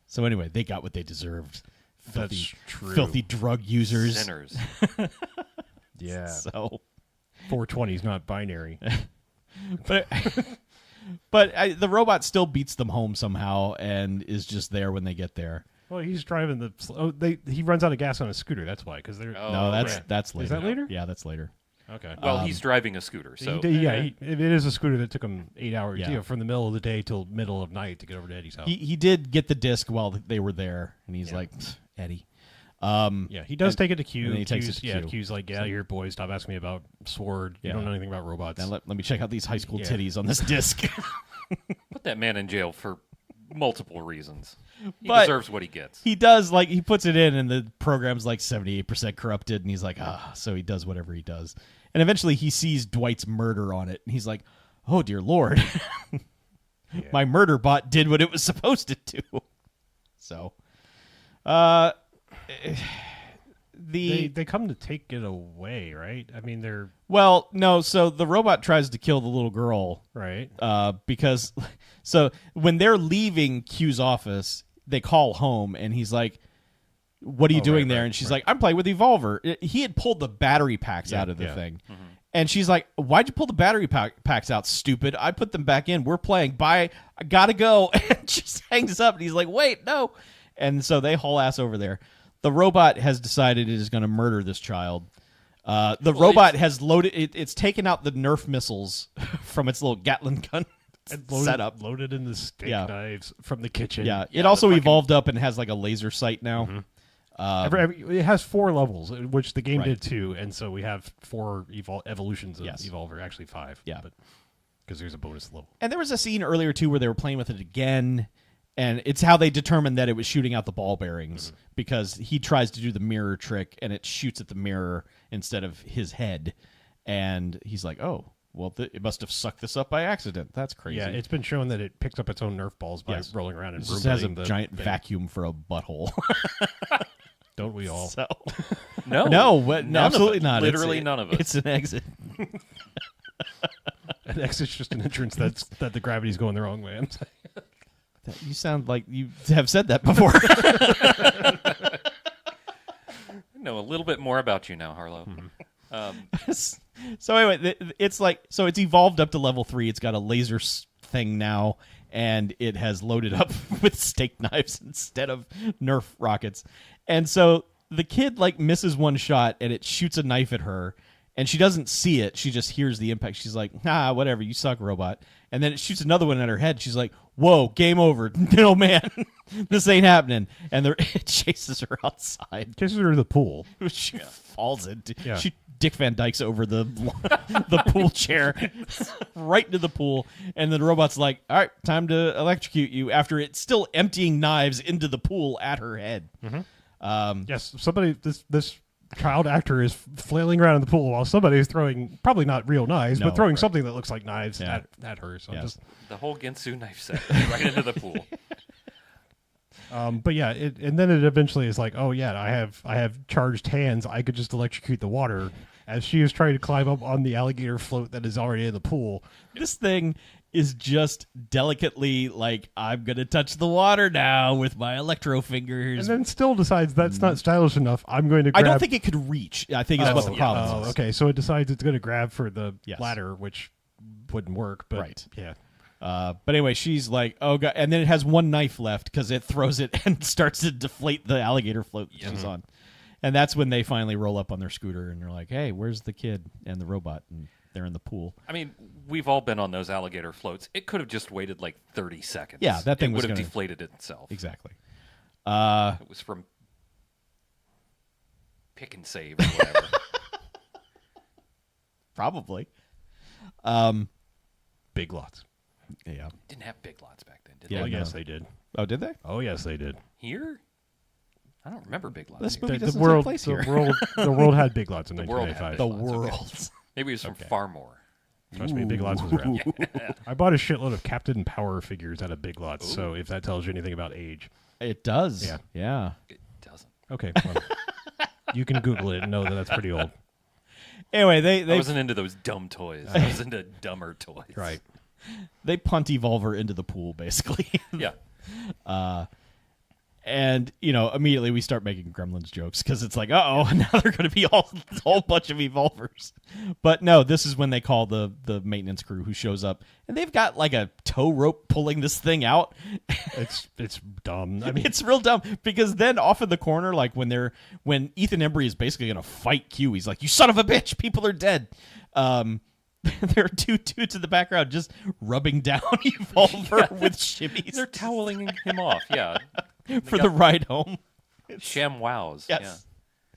So anyway, they got what they deserved. That's true. Filthy drug users. Sinners. Yeah. So 420 is not binary. But the robot still beats them home somehow and is just there when they get there. Well, he's driving he runs out of gas on a scooter. That's why, because they're that's later. Is that later? Yeah, that's later. Okay. Well, he's driving a scooter, so it is a scooter that took him 8 hours, Yeah. from the middle of the day till middle of night to get over to Eddie's house. He did get the disc while they were there, and he's like, Eddie. He does take it to Q. And then he takes it to Q. Q's like, "Get out of here, boys. Stop asking me about Sword. You don't know anything about robots." Now let me check out these high school titties on this disc. put that man in jail for multiple reasons. He But deserves what he gets. He does, like, he puts it in, and the program's like 78% corrupted, and he's like, so he does whatever he does. And eventually he sees Dwight's murder on it, and he's like, oh dear Lord, my murder bot did what it was supposed to do. So, they come to take it away, right? I mean, they're well, no. So the robot tries to kill the little girl, right. Because so when they're leaving Q's office, they call home, and he's like, "What are you doing there?" And she's like, "I'm playing with Evolver." He had pulled the battery packs out of the thing. Mm-hmm. And she's like, "Why'd you pull the battery packs out, stupid? I put them back in. We're playing. Bye. I gotta go." And just hangs up. And he's like, "Wait, no." And so they haul ass over there. The robot has decided it is going to murder this child. The robot has loaded. It's taken out the Nerf missiles from its little Gatling gun setup. Loaded in the steak knives from the kitchen. Yeah. It also evolved up and has like a laser sight now. Mm-hmm. It has 4 levels, which the game did too, and so we have 4 evolutions of Evolver, actually 5. Yeah, because there's a bonus level. And there was a scene earlier too where they were playing with it again, and it's how they determined that it was shooting out the ball bearings because he tries to do the mirror trick and it shoots at the mirror instead of his head, and he's like, "Oh, well, it must have sucked this up by accident. That's crazy." Yeah, it's been shown that it picks up its own Nerf balls by rolling around and it has a giant vacuum for a butthole. Don't we all? So, no, absolutely not. Literally none of us. It's an exit. An exit's just an entrance that the gravity's going the wrong way. I'm saying. You sound like you have said that before. I know a little bit more about you now, Harlow. Mm-hmm. So anyway, it's it's evolved up to level 3. It's got a laser thing now, and it has loaded up with steak knives instead of Nerf rockets. And so the kid misses one shot, and it shoots a knife at her, and she doesn't see it. She just hears the impact. She's like, "Nah, whatever, you suck, robot." And then it shoots another one at her head. She's like, "Whoa, game over. No, man, this ain't happening." And it chases her outside. Chases her to the pool. She falls into. Yeah. She Dick Van Dyke's over the pool chair right into the pool, and then the robot's like, "All right, time to electrocute you." After it's still emptying knives into the pool at her head. Mm-hmm. Yes, this child actor is flailing around in the pool while somebody is throwing probably not real knives, but throwing something that looks like knives at her. So just the whole Ginsu knife set right into the pool. But yeah, and then it eventually is like, oh yeah, I have charged hands. I could just electrocute the water. As she is trying to climb up on the alligator float that is already in the pool. This thing is just delicately like, I'm going to touch the water now with my electro fingers. And then still decides that's not stylish enough. I'm going to grab... I don't think it could reach, I think is what the problem is. Okay, so it decides it's going to grab for the ladder, which wouldn't work. But yeah. But anyway, she's like, "Oh god!" And then it has one knife left because it throws it and starts to deflate the alligator float that she's on. And that's when they finally roll up on their scooter and they're like, "Hey, where's the kid and the robot?" And they're in the pool. I mean, we've all been on those alligator floats. It could have just waited 30 seconds. Yeah, that thing would have deflated itself. Exactly. It was from pick and save or whatever. Probably. Big Lots. Yeah. Didn't have Big Lots back then, did they? Yeah, yes, they did. Oh, did they? Oh, yes, they did. Here? I don't remember Big Lots. This movie doesn't take place here. The world had Big Lots in 1995. The world. Maybe it was from Farmore. Trust me, Big Lots was around. Yeah. I bought a shitload of Captain Power figures out of Big Lots, so if that tells you anything about age. It does. Yeah. It doesn't. Okay, well, you can Google it and know that that's pretty old. Anyway, they I wasn't into those dumb toys. I was into dumber toys. Right. They punt Evolver into the pool, basically. Yeah. And, immediately we start making Gremlins jokes because it's like, uh-oh, now they're going to be a whole bunch of Evolvers. But no, this is when they call the maintenance crew who shows up. And they've got a tow rope pulling this thing out. It's dumb. I mean, it's real dumb because then off in the corner, when Ethan Embry is basically going to fight Q, he's like, "You son of a bitch, people are dead." There are two dudes in the background just rubbing down Evolver with shimmies. They're toweling him off, for the ride home. Sham wows. Yes.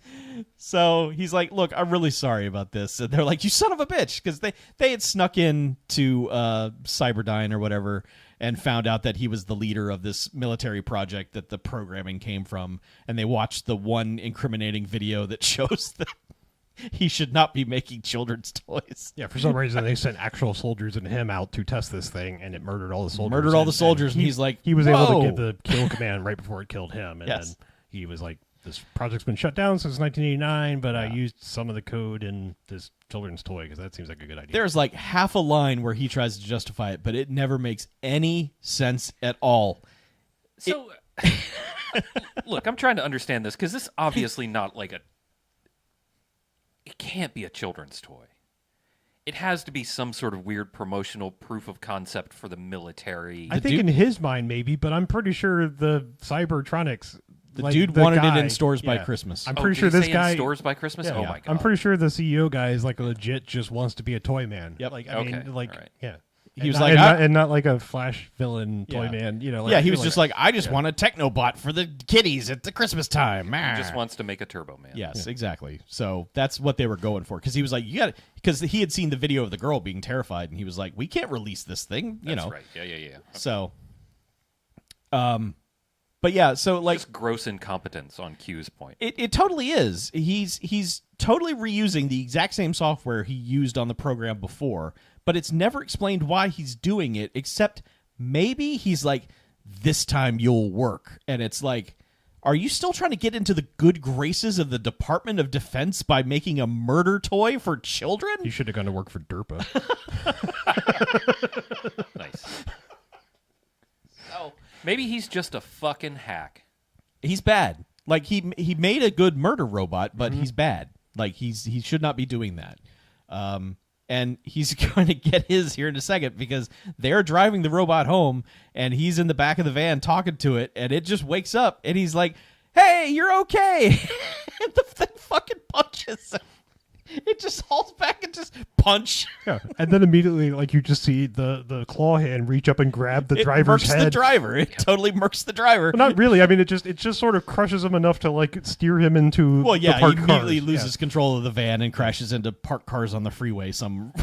Yeah. So he's like, "Look, I'm really sorry about this." And they're like, "You son of a bitch," because they had snuck in to Cyberdyne or whatever and found out that he was the leader of this military project that the programming came from. And they watched the one incriminating video that shows that he should not be making children's toys. Yeah, for some reason they sent actual soldiers and him out to test this thing, and it murdered all the soldiers. Murdered all the soldiers, and he's like, he was Whoa. able to get the kill command right before it killed him, and Yes. then he was like, "This project's been shut down since 1989, but I used some of the code in this children's toy because that seems like a good idea." There's like half a line where he tries to justify it, but it never makes any sense at all. So, look, I'm trying to understand this because this obviously not like a. It can't be a children's toy. It has to be some sort of weird promotional proof of concept for the military. I think in his mind maybe, but I'm pretty sure the Cybertronics. The dude wanted it in stores by Christmas. I'm pretty did sure he this say guy in stores by Christmas. Yeah, oh yeah. my god! I'm pretty sure the CEO guy is like legit just wants to be a toy man. Yep. Like I Okay. mean, like All right. yeah. He was And like, not, and not like a Flash villain toy Yeah. man. You know. Like, yeah, I he feel was just like, I just want a Technobot for the kiddies at the Christmas time. He just wants to make a Turbo Man. Yes, exactly. So that's what they were going for because he was like, you got because he had seen the video of the girl being terrified, and he was like, we can't release this thing, you That's know. right. Yeah. Okay. So, but yeah, so like Just gross incompetence on Q's point. it totally is. He's totally reusing the exact same software he used on the program before, but it's never explained why he's doing it, except maybe he's like, this time you'll work. And it's like, are you still trying to get into the good graces of the Department of Defense by making a murder toy for children? he should have gone to work for DERPA. Nice. Oh, maybe he's just a fucking hack. He's bad. Like he made a good murder robot, but he's bad. Like he should not be doing that. And he's going to get his here in a second because they're driving the robot home, and he's in the back of the van talking to it, and it just wakes up, and he's like, "Hey, you're okay." And the thing fucking punches him. It just hauls back and just punch. Yeah, and then immediately, like you just see the claw hand reach up and grab the driver's murks head. the driver. It totally murks the driver. Well, not really. I mean, it just sort of crushes him enough to like steer him into. Well, yeah, the he parked immediately cars. loses control of the van and crashes into parked cars on the freeway somewhere.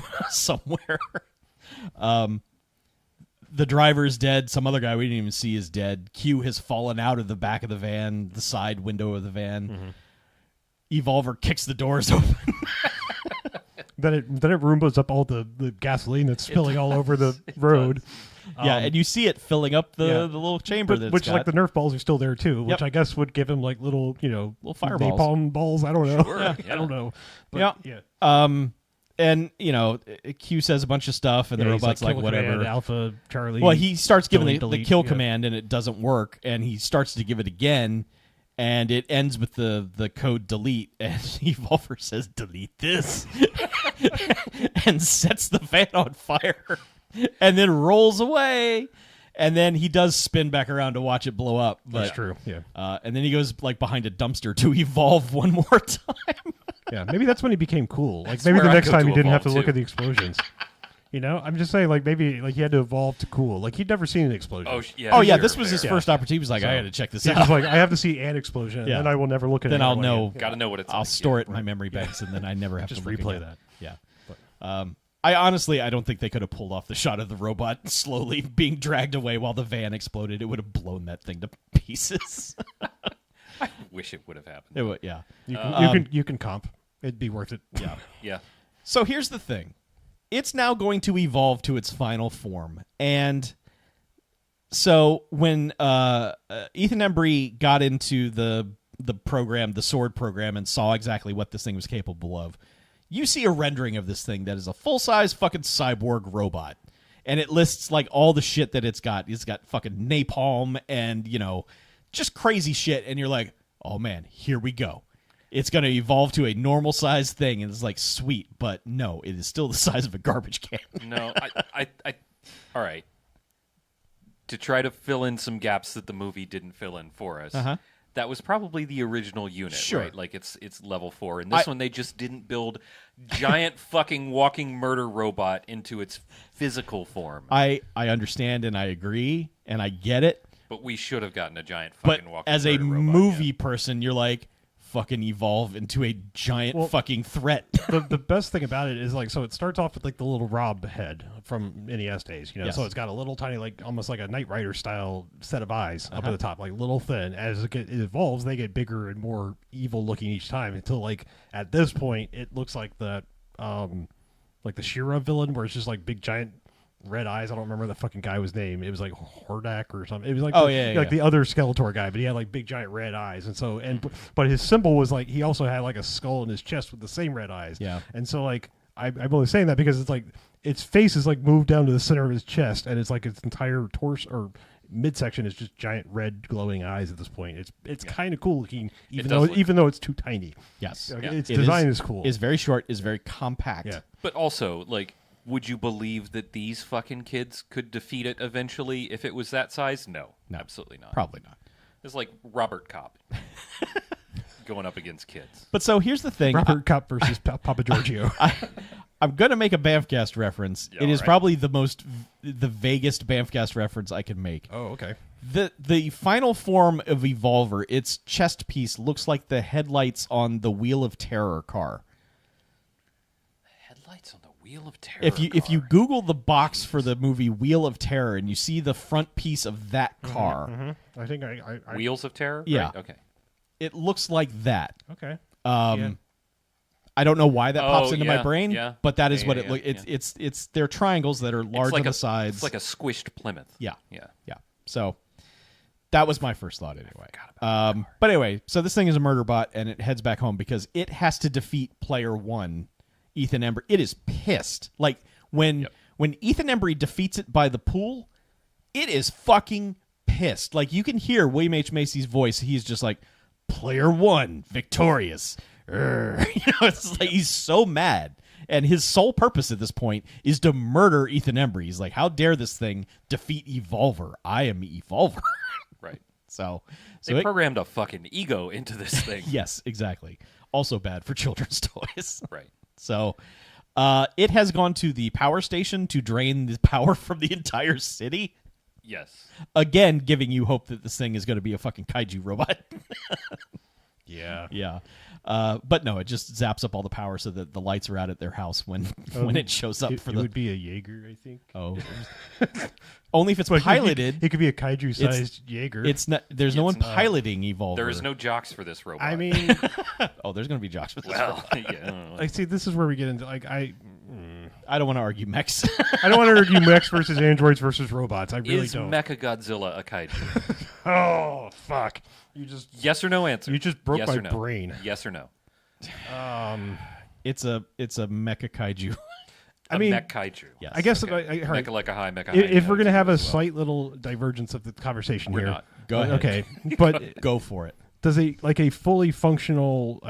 The driver's dead. Some other guy we didn't even see is dead. Q has fallen out of the back of the van, the side window of the van. Mm-hmm. Evolver kicks the doors open. Then it Roombas up all the gasoline that's spilling all over the road. Yeah, and you see it filling up the yeah. little chamber But, that's which got. like the Nerf balls are still there too, which Yep. I guess would give him like little Little fireballs. napalm balls. I don't know. Sure, I yeah. don't know. But, Yeah. yeah. And Q says a bunch of stuff, and the Yeah, he's robot's like kill whatever. command, Alpha Charlie. Well, he starts giving the delete, kill yeah. command, and it doesn't work, and he starts to give it again, and it ends with the code delete, and Evolver says, delete this, and sets the van on fire, and then rolls away, and then he does spin back around to watch it blow up. But, That's true. Yeah. and then he goes like behind a dumpster to evolve one more time. Yeah. Maybe that's when he became cool. Like That's maybe the where I'd next go time to he didn't have to evolve, look too. at the explosions. I'm just saying, like maybe like he had to evolve to cool. Like he'd never seen an explosion. Yeah. Oh yeah, sure, this was his fair. first opportunity. He was like, So, I got to check this He's out. just like, I have to see an explosion, and Yeah. then I will never look at it. Then I'll again. know. Got to know what it's I'll like. store it in my memory banks, and then I never have Just to look replay again. that. Yeah. I don't think they could have pulled off the shot of the robot slowly being dragged away while the van exploded. It would have blown that thing to pieces. I wish it would have happened. It would, yeah. You can comp. It'd be worth it. Yeah. Yeah. So here's the thing. It's now going to evolve to its final form. And so when Ethan Embry got into the program, the sword program, and saw exactly what this thing was capable of, you see a rendering of this thing that is a full-size fucking cyborg robot. And it lists like all the shit that it's got. It's got fucking napalm and, just crazy shit. And you're like, oh man, here we go. It's going to evolve to a normal sized thing, and it's like sweet, but no, it is still the size of a garbage can. No, I all right. To try to fill in some gaps that the movie didn't fill in for us, that was probably the original unit, Sure. right? Like it's level 4. And this one, they just didn't build giant fucking walking murder robot into its physical form. I understand and I agree and I get it, But we should have gotten a giant but fucking walking as a murder robot, movie person, you're like, fucking evolve into a giant fucking threat. The best thing about it is like, so it starts off with like the little Rob head from NES days, you know. Yes. So it's got a little tiny, like almost like a Knight Rider style set of eyes up at the top, like little thin. As it evolves, they get bigger and more evil looking each time until like at this point it looks like the She-Ra villain, where it's just like big giant red eyes. I don't remember the fucking guy was name. It was like Hordak or something. It was like the other Skeletor guy, but he had like big giant red eyes, and so but his symbol was like he also had like a skull in his chest with the same red eyes. Yeah. And so like I'm only saying that because it's like its face is like moved down to the center of his chest, and it's like its entire torso or midsection is just giant red glowing eyes at this point. It's kind of cool looking, even though it's too tiny. Yes. Like, its design is cool. Is very short. Is very compact. Yeah. But also, like, would you believe that these fucking kids could defeat it eventually if it was that size? No, absolutely not. Probably not. It's like Robert Kopp going up against kids. But so here's the thing. Robert Cup versus Papa Giorgio. I'm going to make a BMFcast reference. Yeah, it is right. probably the vaguest BMFcast reference I can make. Oh, okay. The final form of Evolver, its chest piece looks like the headlights on the Wheel of Terror car. Headlights on the Wheel of Terror. If you Google the box for the movie Wheel of Terror and you see the front piece of that car, I think I Wheels of Terror? Yeah. Right? Okay. it looks like that. Okay. Yeah. I don't know why that pops into my brain, but that is what it looks. It's they're triangles that are large on the sides. It's like a squished Plymouth. Yeah. Yeah. So that was my first thought anyway. But anyway, so this thing is a murder bot, and it heads back home because it has to defeat player one, Ethan Embry. It is pissed. Like when Ethan Embry defeats it by the pool, it is fucking pissed. Like you can hear William H. Macy's voice. He's just like, player one, victorious. It's like he's so mad. And his sole purpose at this point is to murder Ethan Embry. He's like, how dare this thing defeat Evolver? I am Evolver. Right. So they programmed a fucking ego into this thing. Yes, exactly. Also bad for children's toys. Right. So it has gone to the power station to drain the power from the entire city. Yes. Again, giving you hope that this thing is going to be a fucking kaiju robot. Yeah. Yeah. But no, it just zaps up all the power so that the lights are out at their house when it shows up It would be a Jaeger, I think. Oh. Only if it's piloted. It could be a kaiju-sized Jaeger. It's not. There's no one piloting Evolver. There is no jocks for this robot. I mean, there's going to be jocks for this. well, yeah. like, see, this is where we get into like I don't want to argue mechs. don't want to argue mechs versus androids versus robots. I really Is don't. Mechagodzilla a kaiju? Oh fuck! You just Yes or no answer. You just broke yes my or no? brain. Yes or no? It's a mecha kaiju. I mean, mech kaiju. Yes. I guess Okay. all right. Mecha like a high, mecha high. If we're gonna have a as well. slight little divergence of the conversation We're here, not. Go ahead. Okay, but Go for it. does a fully functional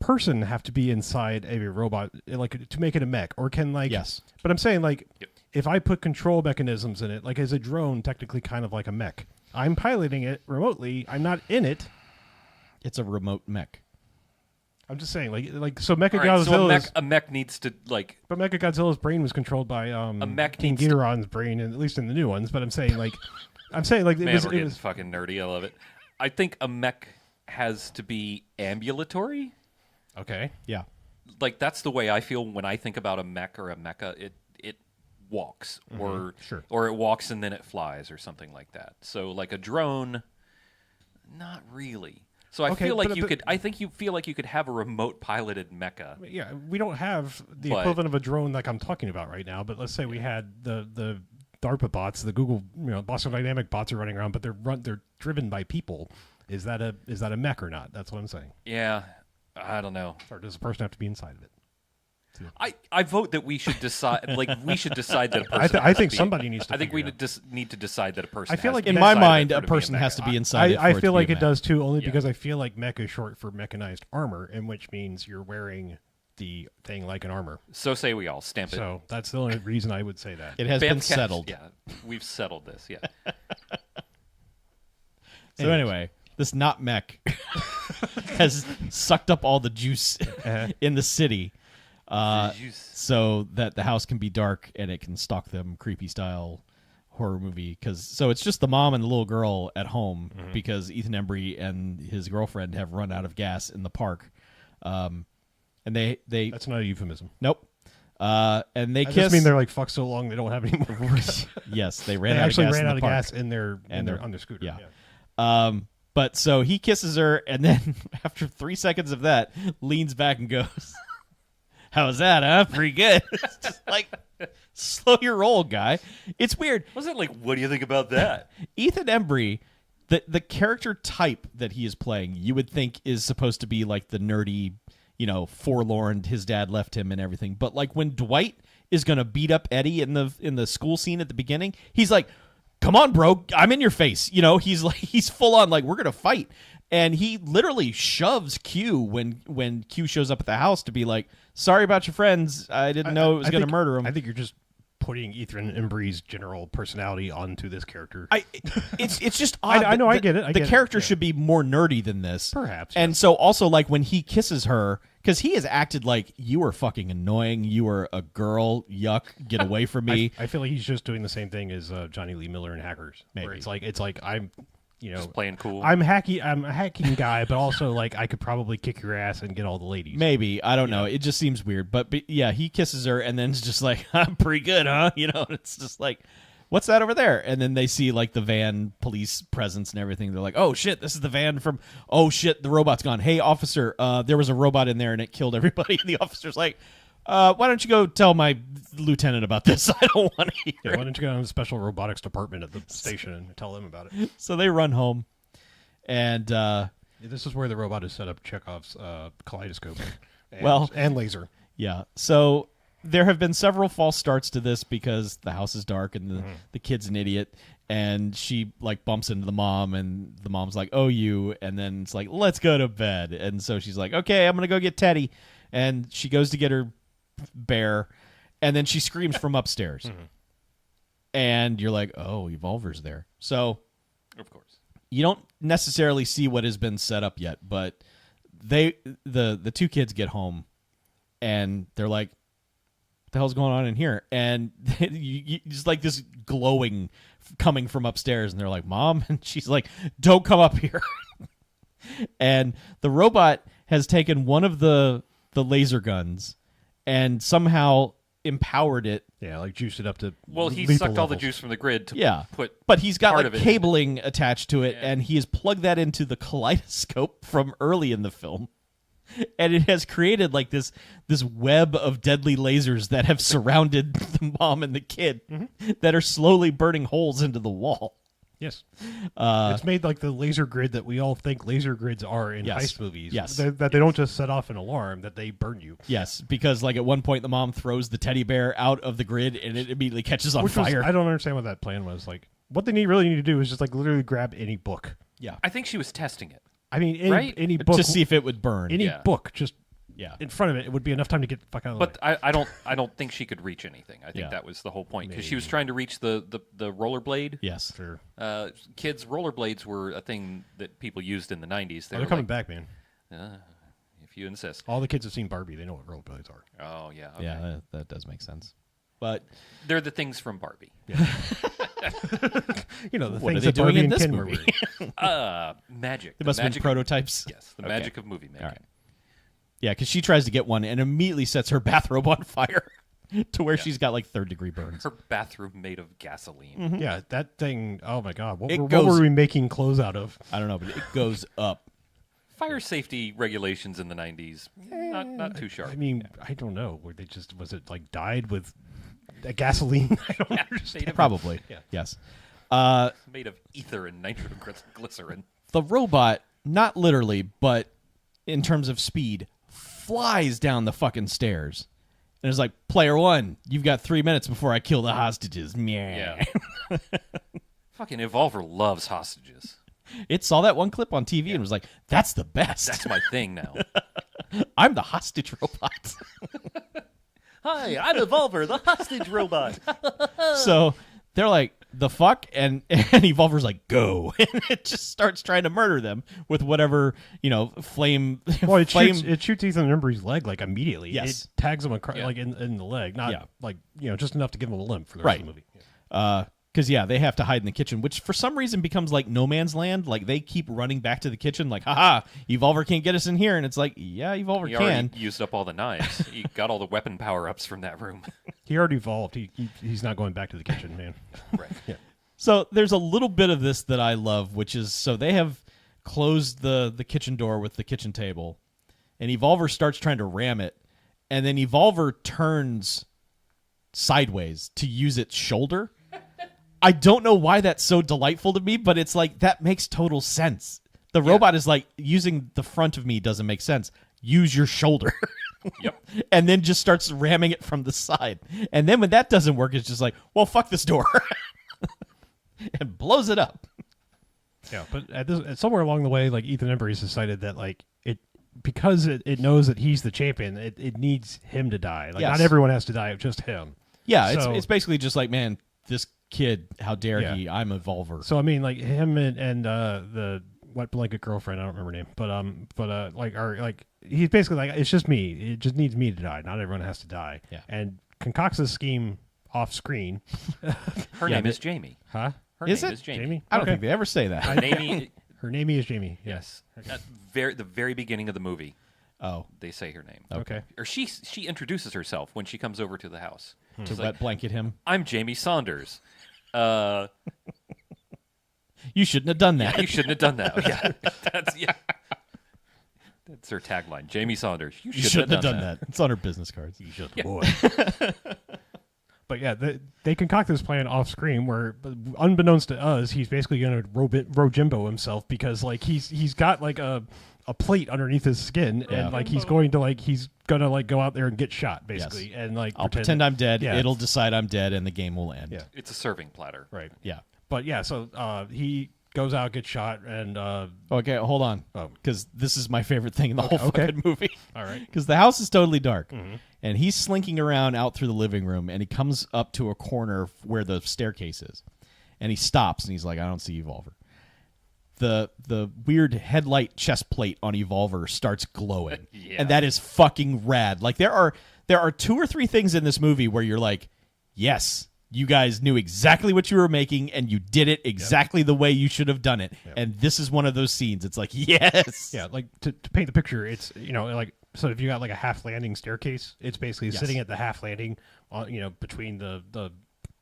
person have to be inside a robot like to make it a mech, or can Yes. But I'm saying like Yep. if I put control mechanisms in it, like as a drone, technically kind of like a mech. I'm piloting it remotely. I'm not in it. It's a remote mech. I'm just saying like so All right, Mechagodzilla's so a mech needs to like. but Mechagodzilla's brain was controlled by mech King needs to- Ghidorah's brain, and at least in the new ones. But I'm saying like Man, we're it getting was fucking nerdy. I love it. I think a mech has to be ambulatory. okay. Yeah. Like that's the way I feel when I think about a mech or a mecha. It walks Sure. or it walks and then it flies or something like that. So like a drone, not really. So I Okay, feel like but- you but- could. I think you feel like you could have a remote piloted mecha. Yeah, we don't have the But- equivalent of a drone like I'm talking about right now. But let's say we had the DARPA bots, the Google Boston Dynamic bots are running around, but they're driven by people. Is that a mech or not? That's what I'm saying. Yeah, I don't know. Or does a person have to be inside of it? I vote that we should decide. Like we should decide that a person. I has think to be- somebody needs to. I think we figure it out. need to decide that a person. I feel has like to In be my inside of it mind, for a it to be person mech. has to be inside it. I for feel to like be a it mech. does too, only Yeah. because I feel like mech is short for mechanized armor, and which means you're wearing the thing like an armor. So say we all stamp it. So that's the only reason I would say that. It has been BMFcast, settled. Yeah, we've settled this. Yeah. So anyway, this not mech has sucked up all the juice in the city, so that the house can be dark and it can stalk them creepy style horror movie so it's just the mom and the little girl at home because Ethan Embry and his girlfriend have run out of gas in the park, and they That's not a euphemism. nope, and they I kiss. just mean they're like fucked so long they don't have any more. Yes, they They ran out actually of gas ran in out the of park. gas in their And on their scooter. yeah. But so he kisses her, and then after 3 seconds of that, leans back and goes, "How's that, huh? Pretty good." It's just like, slow your roll, guy. It's weird. Wasn't like, what do you think about that? Ethan Embry, the character type that he is playing, you would think is supposed to be like the nerdy, forlorn. His dad left him and everything. But like when Dwight is gonna beat up Eddie in the school scene at the beginning, he's like, "Come on, bro, I'm in your face." He's full on like, we're gonna fight. And he literally shoves Q when Q shows up at the house to be like, "Sorry about your friends. I didn't know it was going to murder him." I think you're just putting Ethan Embry's general personality onto this character. It's just odd. I know, I get it. The character should be more nerdy than this. Perhaps, And yes. so also like when he kisses her, because he has acted like, "You are fucking annoying. You are a girl. Yuck. Get away from me." I feel like he's just doing the same thing as Johnny Lee Miller in Hackers. Maybe. Where it's like I'm, Just playing cool. I'm a hacking guy, but also like I could probably kick your ass and get all the ladies. Maybe. I don't know. It just seems weird. But yeah, he kisses her and then it's just like, "I'm pretty good, huh?" It's just like, "What's that over there?" And then they see like the van police presence and everything. They're like, "Oh shit, this is the van from, oh shit, the robot's gone. Hey officer, there was a robot in there and it killed everybody." And the officer's like, "Why don't you go tell my lieutenant about this? I don't want to hear Yeah, it." why don't you go to the special robotics department at the station and tell them about it? So they run home. And This is where the robot has set up Chekhov's kaleidoscope. Well- and laser. yeah, so there have been several false starts to this because the house is dark and the kid's an idiot, and she like bumps into the mom and the mom's like, "Oh, you," and then it's like, "Let's go to bed." And so she's like, "Okay, I'm gonna go get Teddy," and she goes to get her bear, and then she screams from upstairs, and you're like, "Oh, Evolver's there." So Of course. you don't necessarily see what has been set up yet, but the two kids get home and they're like, "What the hell's going on in here?" And you just like this glowing coming from upstairs, and they're like, "Mom," and she's like, "Don't come up here." And the robot has taken one of the laser guns and somehow empowered it. Yeah, like juiced it up to Well, he lethal sucked all the levels. juice from the grid to Yeah, put but he's got part like of it. cabling attached to it, Yeah. and he has plugged that into the kaleidoscope from early in the film, and it has created like this web of deadly lasers that have surrounded the mom and the kid that are slowly burning holes into the wall. Yes. It's made like the laser grid that we all think laser grids are in Yes. heist movies. Yes. That they don't just set off an alarm, that they burn you. Yes, because like at one point the mom throws the teddy bear out of the grid and it immediately catches on Which was, fire. I don't understand what that plan was. Like, what they really need to do is just like literally grab any book. Yeah, I think she was testing it. I mean, Right? any book. to see if it would burn. any Yeah. book just yeah, in front of it, it would be enough time to get the fuck out of the But way. I don't think she could reach anything. I think Yeah. that was the whole point because she was trying to reach the rollerblade. yes. Sure. Kids, rollerblades were a thing that people used in the 90s. They're coming back, man. If you insist. All the kids have seen Barbie. They know what rollerblades are. Oh, yeah. Okay. Yeah, that does make sense. But They're the things from Barbie. You know, the what are things they that doing Barbie in and this Ken were movie? wearing. Magic. It The must have been magic prototypes. Yes, the Okay. magic of movie making. All right. Yeah, because she tries to get one and immediately sets her bathrobe on fire to where she's got like third-degree burns. Her bathroom made of gasoline. Yeah, that thing. Oh my God, what, It what goes- were we making clothes out of? I don't know, but it goes up. Fire safety regulations in the 90s, not too sharp. I mean, I don't know. Were they just was it like dyed with a gasoline? I don't understand. Probably. Yeah. Yes. Made of ether and nitroglycerin. The robot, not literally, but in terms of speed, flies down the fucking stairs. And it's like, "Player one, you've got 3 minutes before I kill the hostages." Meh. Yeah. Fucking Evolver loves hostages. It saw that one clip on TV and was like, "That's the best. That's my thing now. I'm the hostage robot." Hi, I'm Evolver, the hostage robot. So they're like, "The fuck?" And Evolver's like, "Go." And it just starts trying to murder them with whatever, flame. Well, it flame. shoots Ethan Embry's leg like immediately. Yes. It tags him across, Yeah. like in the leg, not Yeah. like just enough to give him a limp for the Right. rest of the movie. Yeah. Because, they have to hide in the kitchen, which for some reason becomes like no man's land. Like, they keep running back to the kitchen like, haha, Evolver can't get us in here. And it's like, yeah, Evolver He can. already used up all the knives. He got all the weapon power-ups from that room. He already evolved. He's not going back to the kitchen, man. Right. Yeah. So there's a little bit of this that I love, which is, so they have closed the kitchen door with the kitchen table, and Evolver starts trying to ram it, and then Evolver turns sideways to use its shoulder. I don't know why that's so delightful to me, but it's like, that makes total sense. The robot is like, using the front of me doesn't make sense. Use your shoulder. Yep. And then just starts ramming it from the side. And then when that doesn't work, it's just like, well, fuck this door. And blows it up. Yeah, but at somewhere along the way, like, Ethan Embry's decided that, like, because it knows that he's the champion, it needs him to die. Like, not everyone has to die, just him. Yeah, So- it's basically just like, man, this kid, how dare Yeah. he? I'm Evolver. So I mean, like, him and the wet blanket girlfriend, I don't remember her name, but like he's basically like, it's just me. It just needs me to die. Not everyone has to die. Yeah. And concocts a scheme off screen. Her name is Jamie. Huh? Her Is name it? is Jamie. Jamie? I don't Okay. think they ever say that. Her name is Jamie. Yes. At the very beginning of the movie, Oh, they say her name. Okay. Or she introduces herself when she comes over to the house. to She's wet like, blanket him. I'm Jamie Saunders. You shouldn't have done that. You shouldn't have done that. Yeah. That's her tagline. Jamie Saunders. You You shouldn't have done that. It's on her business cards. You should, boy. But yeah, they concoct this plan off screen where, unbeknownst to us, he's basically going to Rojimbo himself because, like, he's got like a plate underneath his skin, and like he's gonna like go out there and get shot basically, and like I'll pretend I'm dead. Yeah. It'll decide I'm dead, and the game will end. Yeah. It's a serving platter. Right. Yeah. But yeah, so he goes out, gets shot, and Okay, hold on. Oh. Because this is my favorite thing in the whole Okay. fucking movie. all right. Because the house is totally dark. And he's slinking around out through the living room, and he comes up to a corner where the staircase is. And he stops, and he's like, I don't see Evolver. The weird headlight chest plate on Evolver starts glowing. Yeah. And that is fucking rad. Like, there are 2 or 3 things in this movie where you're like, yes, you guys knew exactly what you were making, and you did it exactly the way you should have done it. And this is one of those scenes. It's like, yes. Yeah, like to paint the picture, it's, like, so if you got like a half landing staircase, it's basically sitting at the half landing on, between the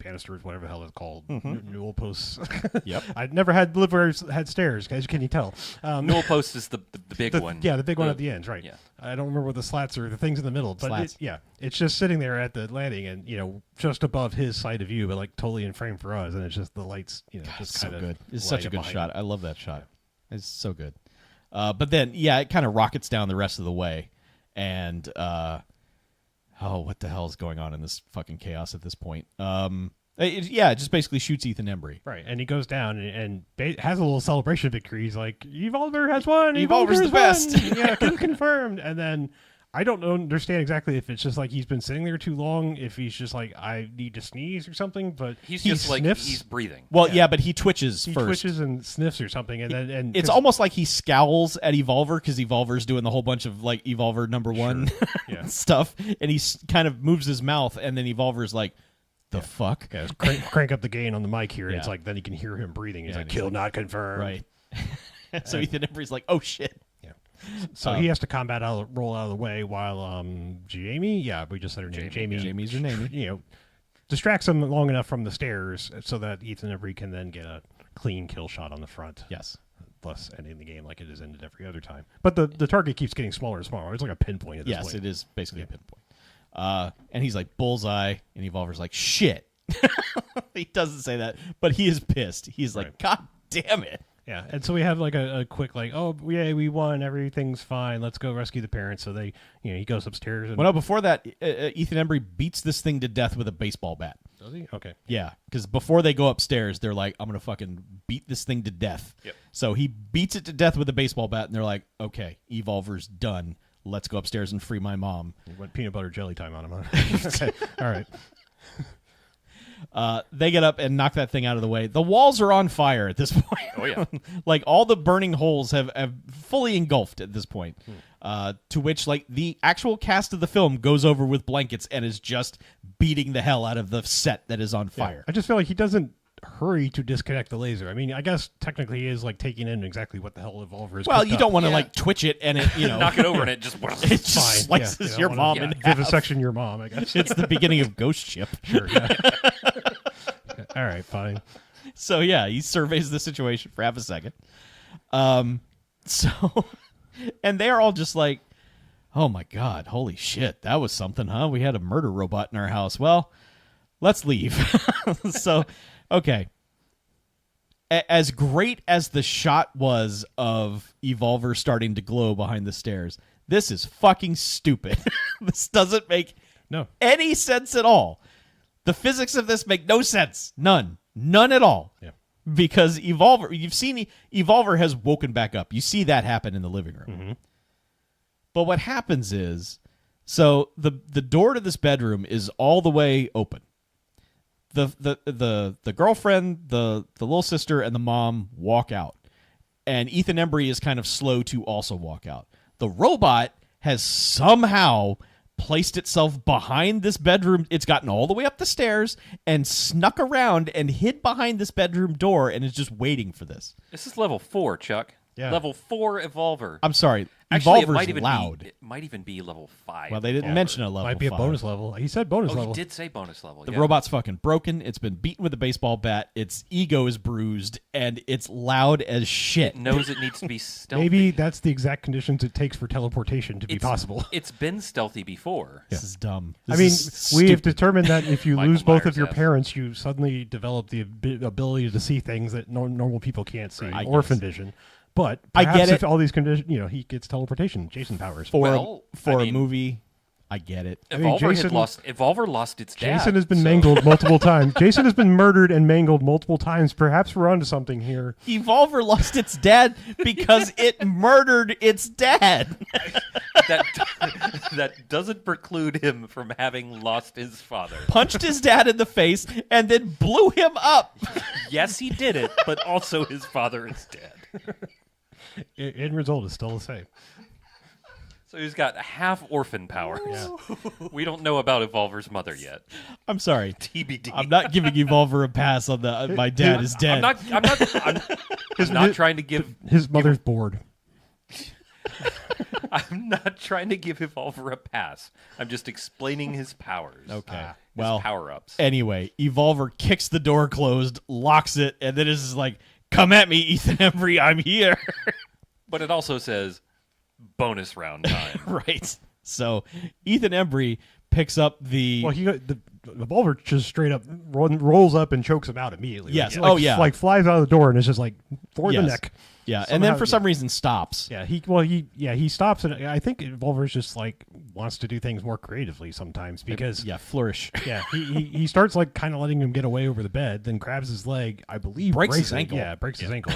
banisters, whatever the hell it's called, newel posts. Yep. I've never had lived where it's had stairs, guys. Can you tell? Newell post is the big one. Yeah, the big one at the ends, right? Yeah. I don't remember what the slats are, the things in the middle, but Slats. it's just sitting there at the landing, and just above his side of view, but like totally in frame for us, and it's just the lights, just so kind of good. It's such a good shot. I love that shot. It's so good. But then, it kind of rockets down the rest of the way, and what the hell is going on in this fucking chaos at this point? It just basically shoots Ethan Embry. Right, and he goes down and has a little celebration victory. He's like, Evolver has won! Evolver's the has best!" won! Yeah, confirmed. And then I don't understand exactly if it's just like he's been sitting there too long, if he's just like, I need to sneeze or something, but He's he just like, sniffs. he's breathing. Well, but he twitches He first. twitches and sniffs or something, and then It's almost like he scowls at Evolver because Evolver's doing the whole bunch of like Evolver number 1 Yeah. stuff, and he kind of moves his mouth, and then Evolver's like, "The fuck?" Yeah, crank up the gain on the mic here, and it's Yeah. like then you can hear him breathing. He's Yeah, like, and he's kill like- not confirmed. Right. So Ethan Embry's like, "Oh shit." Yeah. So he has to roll out of the way while Jamie, we just said her name. Jamie's her name. Distracts him long enough from the stairs so that Ethan Embry can then get a clean kill shot on the front. Yes. Thus ending the game like it is ended every other time. But the target keeps getting smaller and smaller. It's like a pinpoint at this Yes, point. it is basically a pinpoint. And he's like, "Bullseye," and Evolver's like, "Shit." He doesn't say that, but he is pissed. He's like, Right. "God damn it." Yeah, and so we have like a quick like, oh yeah, we won, everything's fine. Let's go rescue the parents. So they, he goes upstairs and Well, no, before that, Ethan Embry beats this thing to death with a baseball bat. does he? Okay, Yeah, because before they go upstairs, they're like, "I'm gonna fucking beat this thing to death." Yep. So he beats it to death with a baseball bat, and they're like, "Okay, Evolver's done. Let's go upstairs and free my mom." you went peanut butter jelly time on him. Huh? Okay, all right. They get up and knock that thing out of the way. The walls are on fire at this point. Oh, yeah. Like all the burning holes have fully engulfed at this point. To which like the actual cast of the film goes over with blankets and is just beating the hell out of the set that is on fire. I just feel like he doesn't hurry to disconnect the laser. I mean, I guess technically he is like taking in exactly what the hell Evolver is. Well, you don't want to Yeah. like twitch it and it, knock it over and it just it just fine. slices Yeah, your you mom don't in wanna half. vivisection your mom, I guess. It's the beginning of Ghost Ship. Sure. Yeah. All right, fine. So yeah, he surveys the situation for half a second. So, and they're all just like, "Oh my god, holy shit, that was something, huh? We had a murder robot in our house. Well, let's leave." So, okay. As great as the shot was of Evolver starting to glow behind the stairs, this is fucking stupid. This doesn't make No. any sense at all. The physics of this make no sense. None at all. Yeah. Because Evolver, you've seen Evolver has woken back up. You see that happen in the living room. Mm-hmm. But what happens is, so the door to this bedroom is all the way open. The girlfriend, the little sister, and the mom walk out, and Ethan Embry is kind of slow to also walk out. The robot has somehow placed itself behind this bedroom. It's gotten all the way up the stairs and snuck around and hid behind this bedroom door and is just waiting for this. This is level 4, Chuck. Yeah. Level 4 Evolver. I'm sorry. Actually, it Evolver's might even loud. It might even be level 5. Well, they didn't Evolver. mention a level Might be 5. a bonus level. He said bonus Oh, level. he did say bonus level. The yeah. robot's fucking broken. It's been beaten with a baseball bat. Its ego is bruised, and it's loud as shit. It knows it needs to be stealthy. Maybe that's the exact conditions it takes for teleportation to be It's- possible. It's been stealthy before. This is dumb. I This mean, is we have stupid. determined that if you Michael lose both of Myers your has. parents, you suddenly develop the ability to see things that normal people can't see. I Orphan guess. vision. But I perhaps get if it. all these conditions, he gets teleportation, Jason powers. for Well, a I mean- movie. I get it. I mean, Evolver lost its dad. Jason has been so- mangled multiple times. Jason has been murdered and mangled multiple times. Perhaps we're onto something here. Evolver lost its dad because it murdered its dad. that doesn't preclude him from having lost his father. Punched his dad in the face and then blew him up. Yes, he did it, but also his father is dead. End result is still the same. So he's got half orphan powers. We don't know about Evolver's mother yet. I'm sorry. TBD. I'm not giving Evolver a pass on the my dad is dead. I'm not trying to give His mother's bored. I'm not trying to give Evolver a pass. I'm just explaining his powers. Okay. His Well, power-ups. anyway, Evolver kicks the door closed, locks it, and then is just like, "Come at me, Ethan Embry, I'm here." But it also says bonus round time. Right. So Ethan Embry picks up the. Well, the Evolver just straight up rolls up and chokes him out immediately. Yes. Like, Oh, yeah. Like flies out of the door and it's just like for the Yes. neck. Yeah, and Somehow- then for some reason stops. Yeah, he stops, and I think Evolver's just like wants to do things more creatively sometimes because Yeah, flourish. yeah, he starts like kind of letting him get away over the bed, then grabs his leg, I believe, Breaks his it. ankle. Yeah, breaks his ankle.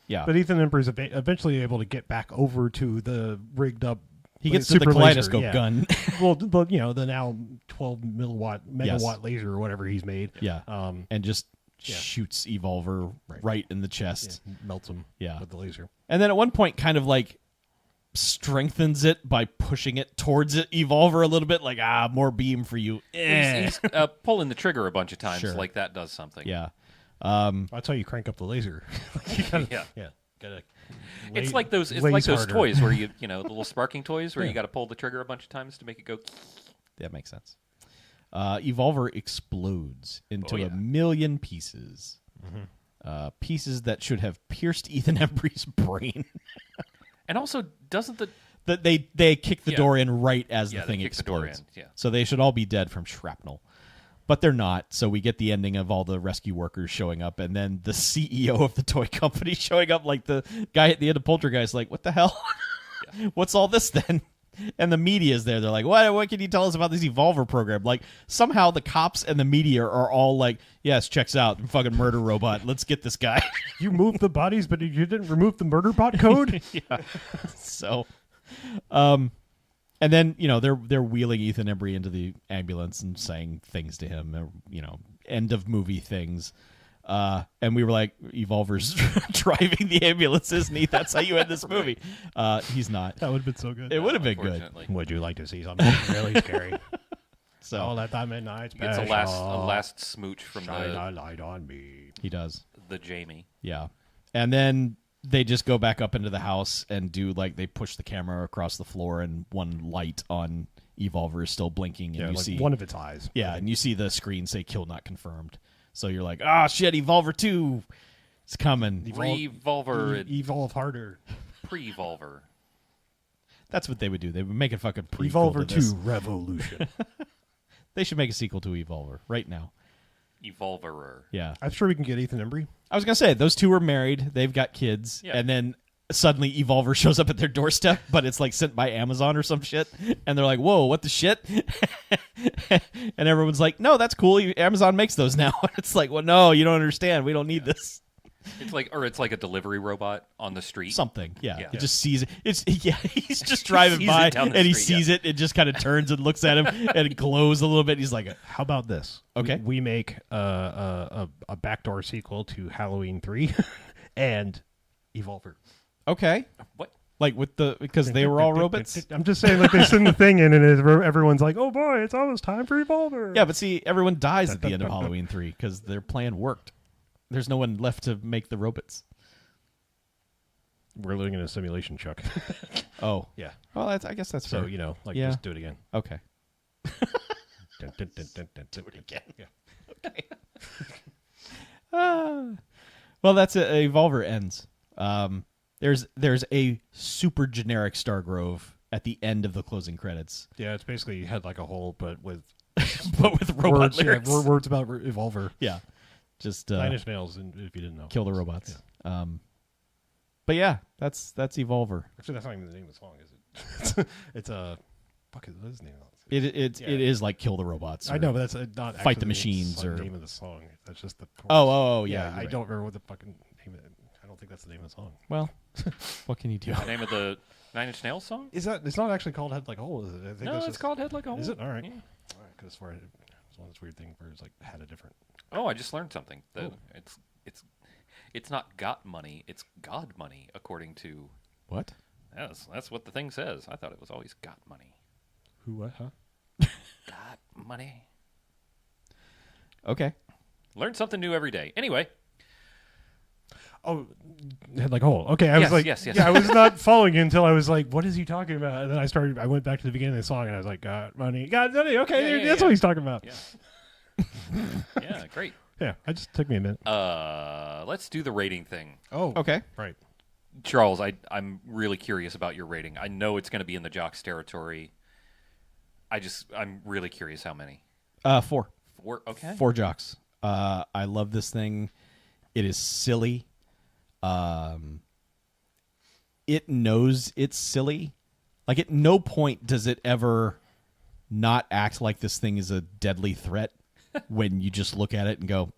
Yeah. but Ethan Ember's eventually able to get back over to the rigged up. He gets to the super laser, kaleidoscope yeah. gun. Well, the now 12 megawatt Yes. laser or whatever he's made. Yeah. And just Yeah. shoots Evolver right in the Yeah, chest. melts him. Yeah. With the laser. And then at one point kind of like strengthens it by pushing it towards it, Evolver a little bit, like, more beam for you. He's pulling the trigger a bunch of times, Sure. like that does something. Yeah. That's how you crank up the laser. You gotta, Yeah. Gotta It's like those. It's laze like those harder. toys where the little sparking toys where Yeah. you got to pull the trigger a bunch of times to make it go. That makes sense. Evolver explodes into yeah. a million pieces. Pieces that should have pierced Ethan Embry's brain. And also, doesn't the That they kick the Yeah. door in right as Yeah, the they thing kick the door explodes. in, yeah. So they should all be dead from shrapnel. But they're not, so we get the ending of all the rescue workers showing up, and then the CEO of the toy company showing up, like the guy at the end of Poltergeist, like, what the hell? What's all this then? And the media is there. They're like, what can you tell us about this Evolver program? Like, somehow the cops and the media are all like, yes, checks out, fucking murder robot. Let's get this guy. You moved the bodies, but you didn't remove the murder bot code? So, and then they're wheeling Ethan Embry into the ambulance and saying things to him, end of movie things. And we were like, Evolver's driving the ambulance, isn't he? That's how you end this movie. He's not. That would have been so good. It would have been good. unfortunately, Would you like to see something really scary? So All that time at night. gets a last smooch from Shine the a light on me. He does. The Jamie. Yeah. And then they just go back up into the house and do like they push the camera across the floor and one light on Evolver is still blinking and Yeah, you like see one of its eyes. Yeah, and you see the screen say kill not confirmed. So you're like, "Ah, shit, Evolver 2 is coming." Revolver. Evolve harder. Pre-Volver. That's what they would do. They would make a fucking prequel Evolver to this. 2 Revolution. They should make a sequel to Evolver right now. Evolverer. Yeah. I'm sure we can get Ethan Embry. I was going to say, those two are married. They've got kids. Yeah. And then suddenly Evolver shows up at their doorstep, but it's like sent by Amazon or some shit. And they're like, whoa, what the shit? And everyone's like, no, that's cool. Amazon makes those now. It's like, well, no, you don't understand. We don't need this. It's like a delivery robot on the street. Something, yeah. Yeah. It just sees it. He's just driving sees by it down the and he street, sees it. It just kind of turns and looks at him and it glows a little bit. He's like, How about this? Okay. We make a backdoor sequel to Halloween 3 and Evolver. okay, What? like with the because they were all robots. I'm just saying, like, they send the thing in and everyone's like, oh boy, it's almost time for Evolver. Yeah, but see, everyone dies at the end of Halloween 3 because their plan worked. There's no one left to make the robots. We're living in a simulation, Chuck. Oh, Yeah. well, I guess that's So, fair. you know, like, Yeah. just do it again. Okay. Do it again. Yeah. Well, that's it. Evolver ends. There's a super generic Stargrove at the end of the closing credits, Yeah, it's basically you had like a hole, but with but with robot words, lyrics. words about Evolver. Yeah, just Nine Inch Nails, if you didn't know. kill the robots. But yeah, that's Evolver. Actually, that's not even the name of the song, is it? It's a... Fuck, what is the name of it? It is like kill the robots. I or- know, but that's not Fight actually the name- machines like or- the name of the song. That's just the chorus. Oh, yeah. I you're right. don't remember what the fucking name of it. I don't think that's the name of the song. Well, what can you do? The name of the Nine Inch Nails song? Is that? It's not actually called Head Like a Hole, is it? I think No, that's it's just, called Head Like a Hole. Is it? All right. Yeah. All right, because it's one of those weird things where it's like had a different. Oh, I just learned something. Oh. It's not got money. It's God money, according to. What? That's what the thing says. I thought it was always got money. Who? What? Huh? Got money. Okay. Learn something new every day. Anyway, Oh, Head Like a Hole. Okay, I was Yes, like, yes. yeah, I was not following you until I was like, what is he talking about? And then I went back to the beginning of the song and I was like, got money. Okay, Yeah, that's what he's talking about. Yeah. Yeah, great. Yeah, it just took me a minute. Let's do the rating thing. Oh, Okay. right. Charles, I'm really curious about your rating. I know it's going to be in the jocks territory. I'm really curious how many. 4. 4? Okay. 4 jocks. I love this thing. It is silly. It knows it's silly. Like, at no point does it ever not act like this thing is a deadly threat when you just look at it and go,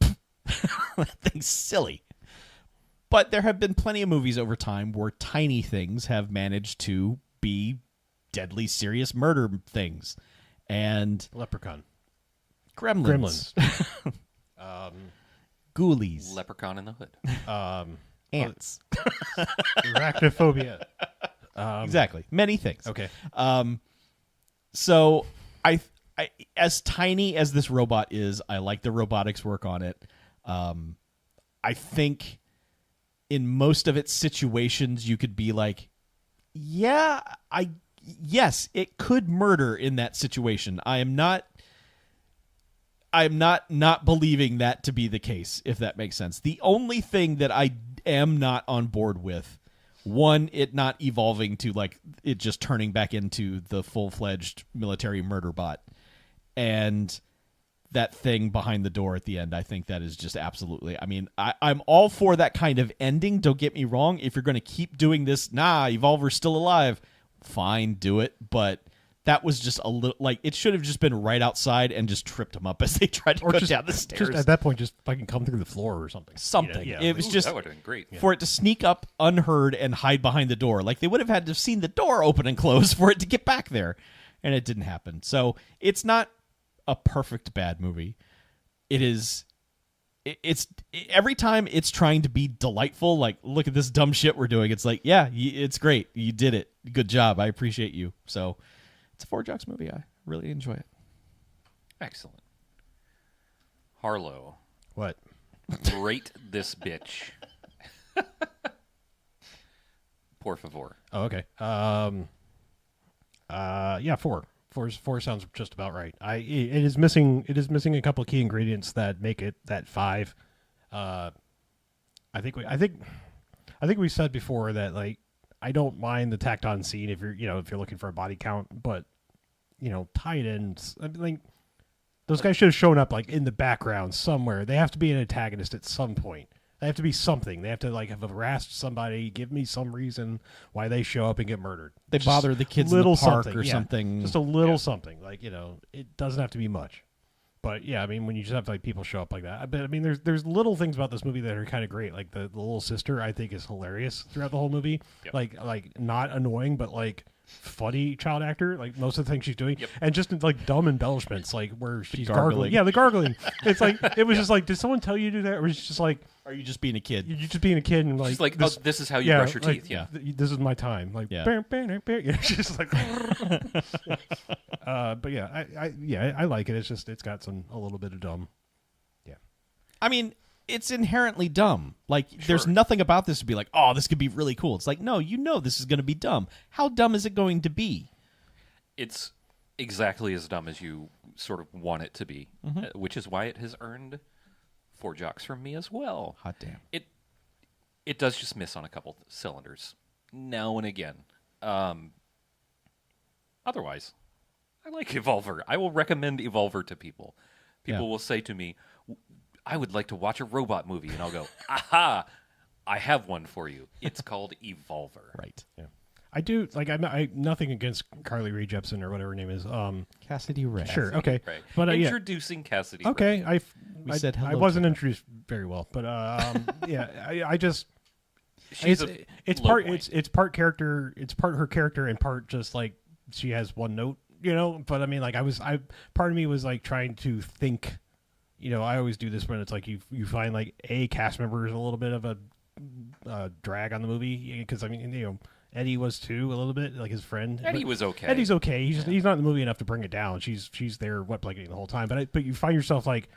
that thing's silly. But there have been plenty of movies over time where tiny things have managed to be deadly serious murder things. And Leprechaun. Gremlins. Ghoulies. Leprechaun in the Hood. Ants. Arachnophobia. Exactly. Many things. Okay. So I as tiny as this robot is, I like the robotics work on it. I think in most of its situations you could be like, yeah, yes, it could murder in that situation. I'm not believing that to be the case, if that makes sense. The only thing that I am not on board with, one, it not evolving to like it just turning back into the full-fledged military murder bot, and that thing behind the door at the end. I think that is just absolutely. I mean, I'm all for that kind of ending. Don't get me wrong. If you're going to keep doing this, Evolver's still alive. Fine, do it. But that was just a little like it should have just been right outside and just tripped him up as they tried to go down the stairs. Just at that point, just fucking come through the floor or something. Something. Yeah, It was just that would have been great. for it to sneak up unheard and hide behind the door. Like they would have had to have seen the door open and close for it to get back there, and it didn't happen. So it's not a perfect bad movie. It is. It's every time it's trying to be delightful. Like, look at this dumb shit we're doing. It's like, yeah, it's great. You did it. Good job. I appreciate you. So it's a 4 jocks movie. I really enjoy it. Excellent. Harlow, What? Rate this bitch. Por favor. Oh, okay. Yeah, 4. Four sounds just about right. It is missing a couple key ingredients that make it that 5. I think we said before that, like, I don't mind the tacked on scene if you're looking for a body count, but tight ends. I mean, like, those guys should have shown up like in the background somewhere. They have to be an antagonist at some point. They have to be something. They have to like have harassed somebody. Give me some reason why they show up and get murdered. They bother the kids in the park or something. Just a little something. Like, it doesn't have to be much. But yeah, I mean, when you just have like people show up like that. But I mean, there's little things about this movie that are kind of great. Like the little sister, I think, is hilarious throughout the whole movie. Yep. Like not annoying, but like funny child actor, like most of the things she's doing. Yep. And just like dumb embellishments, like where she's gargling. gargling. Yeah, the gargling. It's like it was just like, did someone tell you to do that, or was it just like, are you just being a kid? you're just being a kid and like, Just like, this is how you brush your like, teeth. Yeah. This is my time. Like, Yeah. Yeah, she's like, but yeah, I like it. It's just it's got a little bit of dumb. Yeah, I mean, it's inherently dumb. Like, there's Sure. nothing about this to be like, oh, this could be really cool. It's like, no, this is going to be dumb. How dumb is it going to be? It's exactly as dumb as you sort of want it to be, which is why it has earned 4 jocks from me as well. Hot damn. It does just miss on a couple cylinders now and again. Otherwise, I like Evolver. I will recommend Evolver to people. People will say to me, I would like to watch a robot movie. And I'll go, aha, I have one for you. It's called Evolver. Right. yeah. I do like I nothing against Carly Rae Jepsen or whatever her name is. Cassidy Ray. Sure, okay, Right. but yeah. Introducing Cassidy. Okay, We said hello I wasn't to her. introduced very well, but yeah, I just She's it's low part point. it's part character, it's part her character, and part just like she has one note, But I mean, like part of me was like trying to think, I always do this when it's like you find like a cast member is a little bit of a drag on the movie, because I mean Eddie was too a little bit, like his friend. Eddie But was okay. Eddie's okay. He's not in the movie enough to bring it down. She's there wet blanketing the whole time. But you find yourself like,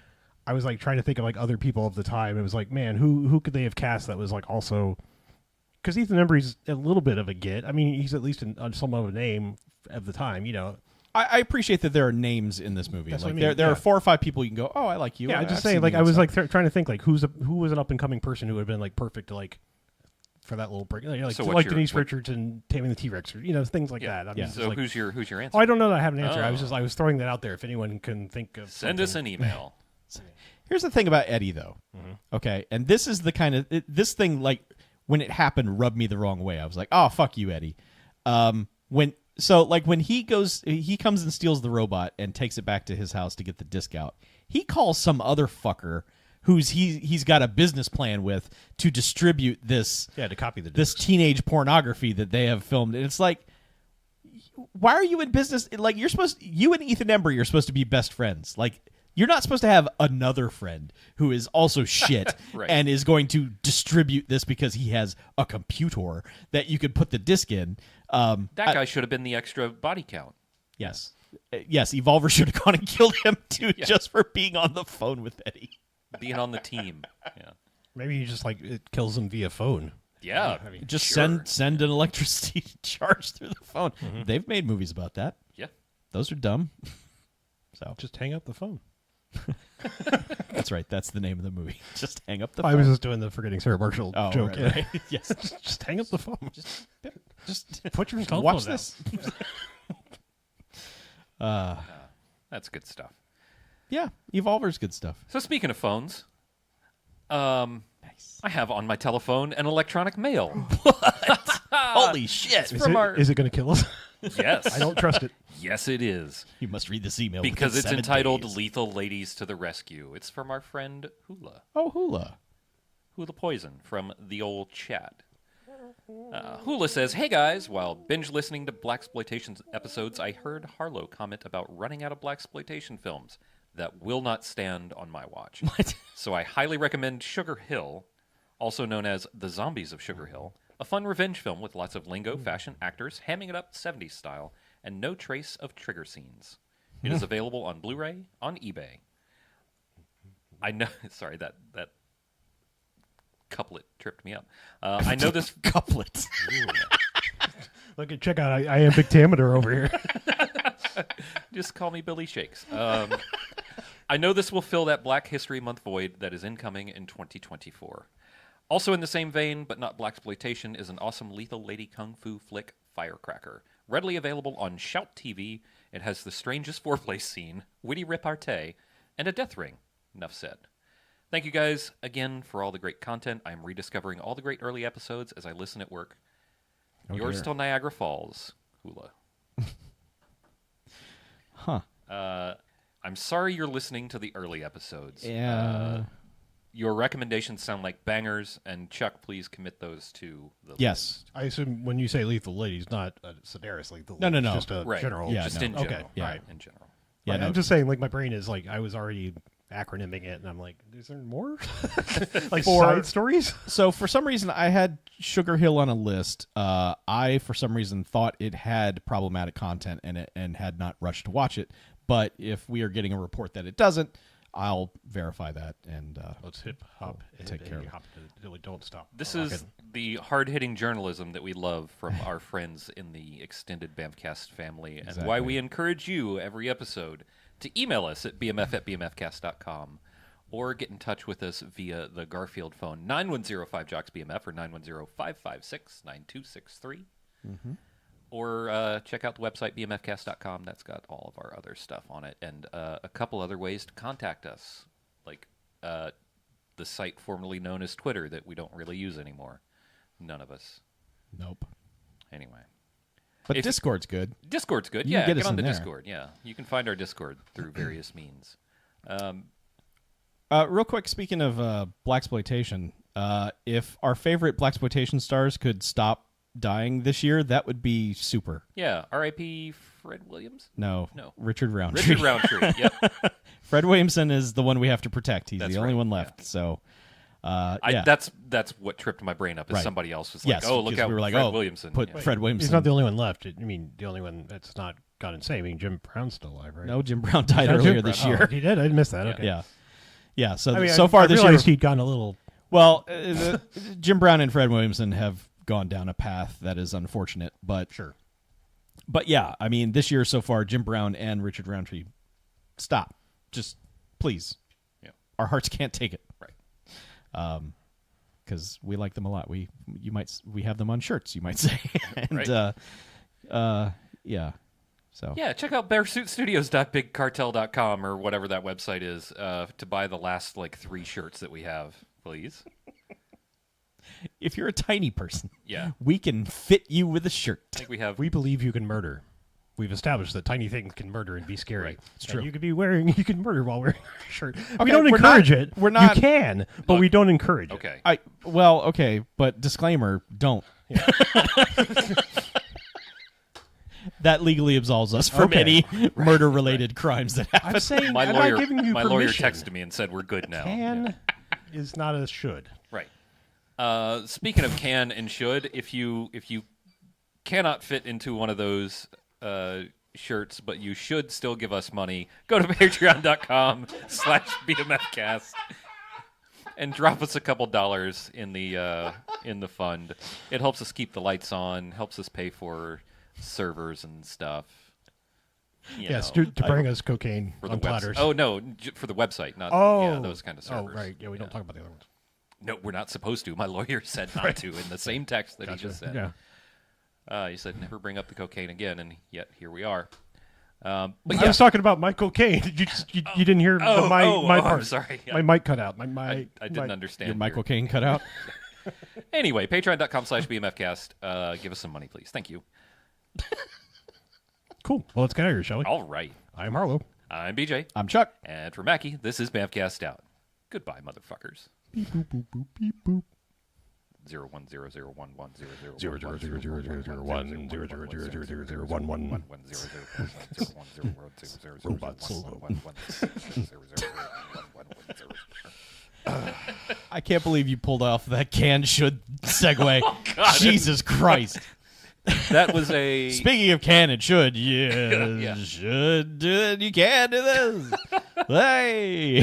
I was like trying to think of like other people of the time. It was like, man, who could they have cast that was like also, because Ethan Embry's a little bit of a get. I mean, he's at least somewhat of a name of the time. I appreciate that there are names in this movie. That's Like, what I mean, there yeah. are 4 or 5 people you can go, oh, I like you. Yeah, I'm just I've saying. seen Like you I and was stuff. like trying to think like who was an up and coming person who would have been like perfect to like for that little break, like So like what's your- Denise what- Richards and Taming the T-Rex, or things like that. I mean, Yeah. it's So like, who's your answer? oh, I don't know that I have an answer. Oh. I was throwing that out there if anyone can think of. Send us something. an email. Here's the thing about Eddie, though. Okay, and this is the kind of this thing, like, when it happened, rubbed me the wrong way. I was like, oh, fuck you, Eddie. When he comes and steals the robot and takes it back to his house to get the disc out. He calls some other fucker he's got a business plan with to distribute this to copy the this teenage pornography that they have filmed. And it's like, why are you in business? Like, you and Ethan Embry are supposed to be best friends. Like, you're not supposed to have another friend who is also shit Right. and is going to distribute this because he has a computer that you could put the disc in. That guy should have been the extra body count. Yes. Yes, Evolver should have gone and killed him too, just for being on the phone with Eddie. Being on the team. Yeah. Maybe he just like it kills him via phone. Yeah. Just sure. send an electricity charge through the phone. They've made movies about that. Yeah. Those are dumb. So Just hang up the phone. that's right. That's the name of the movie. Just hang up the I phone. was just doing the Forgetting Sarah Marshall Oh, joke. right, right. Yes. Just hang up the phone. Just Put your cell watch phone this. That's good stuff. Yeah, Evolver's good stuff. So speaking of phones, Nice. I have on my telephone an electronic mail. Holy shit! Is from it, our- is it going to kill us? Yes. I don't trust it. Yes, it is. You must read this email Because within it's 7 entitled days. Lethal Ladies to the Rescue. It's from our friend Hula. Oh, Hula. Hula Poison from the old chat. Hula says, "Hey guys, while binge listening to blaxploitation episodes, I heard Harlow comment about running out of blaxploitation films that will not stand on my watch. What? So I highly recommend Sugar Hill, also known as The Zombies of Sugar Hill, a fun revenge film with lots of lingo, fashion, actors, hamming it up 70s style, and no trace of trigger scenes. It is available on Blu-ray on eBay." I know, sorry, that Couplet tripped me up. I know this Couplet. Look, check out iambic pentameter over here. Just call me Billy Shakes. I know this will fill that Black History Month void that is incoming in 2024. Also in the same vein, but not blaxploitation, is an awesome lethal lady kung fu flick, Firecracker. Readily available on Shout TV, it has the strangest foreplay scene, witty repartee, and a death ring. Enough said. Thank you guys again for all the great content. I am rediscovering all the great early episodes as I listen at work. Yours dear. till Niagara Falls, Hula. Huh. I'm sorry you're listening to the early episodes. Yeah. Your recommendations sound like bangers, and Chuck, please commit those to the Yes. I assume when you say lethal ladies, not a Sedaris lethal. No, no, lady, no. Just a right. general. Yeah, Just no. in general. Okay. Yeah. Right, in general. Yeah, Like, no. I'm just saying, like, my brain is like, I was already acronyming it, and I'm like, is there more? Like side stories? So for some reason, I had Sugar Hill on a list. I, for some reason, thought it had problematic content in it and had not rushed to watch it. But if we are getting a report that it doesn't, I'll verify that and Let's hip hop. Take care of it. Hop, don't stop. This Rock is it. the hard-hitting journalism that we love from our friends in the extended BMFcast family, and why Exactly. we encourage you every episode to email us at bmf@bmfcast.com or get in touch with us via the Garfield phone 9105-JOCKS-BMF or 910-556-9263. Or check out the website bmfcast.com. That's got all of our other stuff on it, and a couple other ways to contact us, like the site formerly known as Twitter that we don't really use anymore. None of us. nope. Anyway. But If- Discord's good. Discord's good. You can Yeah, get get us on in the there. Discord. Yeah, you can find our Discord through various means. Real quick, speaking of blaxploitation, if our favorite blaxploitation stars could stop dying this year, that would be super. Yeah, R.I.P. Fred Williams? No, No. Richard Roundtree. Richard Roundtree. Yep. Fred Williamson is the one we have to protect. He's That's the only right, one left. So, yeah. That's what tripped my brain up. Is Right. somebody else was Yes, like, "Oh, look because out, we were like, Fred oh, Williamson." put Yeah. Fred Williamson. He's not the only one left. I mean, the only one that's not gone insane. I mean, Jim Brown's still alive, right? No, Jim Brown died Oh, earlier Jim this Brown. year. Oh, he did? I missed that. Okay. Yeah. Yeah, so I mean, so far I this year, realized he'd gotten a little. well, Jim Brown and Fred Williamson have gone down a path that is unfortunate, but Sure. But yeah, I mean, this year so far, Jim Brown and Richard Roundtree, stop, just please. Yeah. Our hearts can't take it, Right. because we like them a lot. We have them on shirts, you might say, and Right. yeah, so Yeah, check out bearsuitstudios.bigcartel.com or whatever that website is to buy the last like 3 shirts that we have, please. if you're a tiny person, Yeah. we can fit you with a shirt. I think we have. We believe you can murder. We've established that tiny things can murder and be scary. Right. It's true. You can murder while wearing a shirt. We Okay, don't we're encourage not- it. we're not- You can, but we don't encourage it. Okay. Okay, but disclaimer, don't. That legally absolves us from Okay. any murder-related crimes that happen. I'm saying My I'm lawyer, not giving you my lawyer permission. texted me and said we're good now. Can is not a should. Right. Speaking of can and should, if you cannot fit into one of those shirts, but you should still give us money, go to patreon.com/BMFcast and drop us a couple dollars in the fund. It helps us keep the lights on, helps us pay for servers and stuff. You Yes, know, to bring us cocaine for the on platters. website. Oh no, for the website, not Oh, those kind of servers. Oh, right. Yeah, we don't talk about the other ones. No, we're not supposed to. My lawyer said not to in the same text that he just said. Yeah. He said never bring up the cocaine again, and yet here we are. But I yeah, was talking about my cocaine. Did you didn't hear my I'm part? sorry. My mic cut out. I didn't understand. Your Michael Caine cut out. Anyway, patreon.com/BMFcast. Give us some money, please. Thank you. Cool. Well, let's get out of here, shall we? All right. I'm Harlow. I'm BJ. I'm Chuck. And for Mackie, this is BMFcast out. Goodbye, motherfuckers. Beep boop boop boop beep boop. 01001100011. I can't believe you pulled off that can should segue. God. Jesus Christ. That was a. Speaking of can and should, yeah, Yeah. should do it. You can do this. Hey.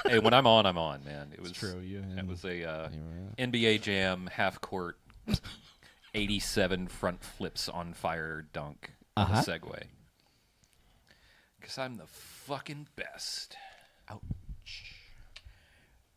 Hey, when I'm on, man. It was true. It was a NBA Jam half court 87 front flips on fire dunk on a Segway. Because I'm the fucking best. Ouch.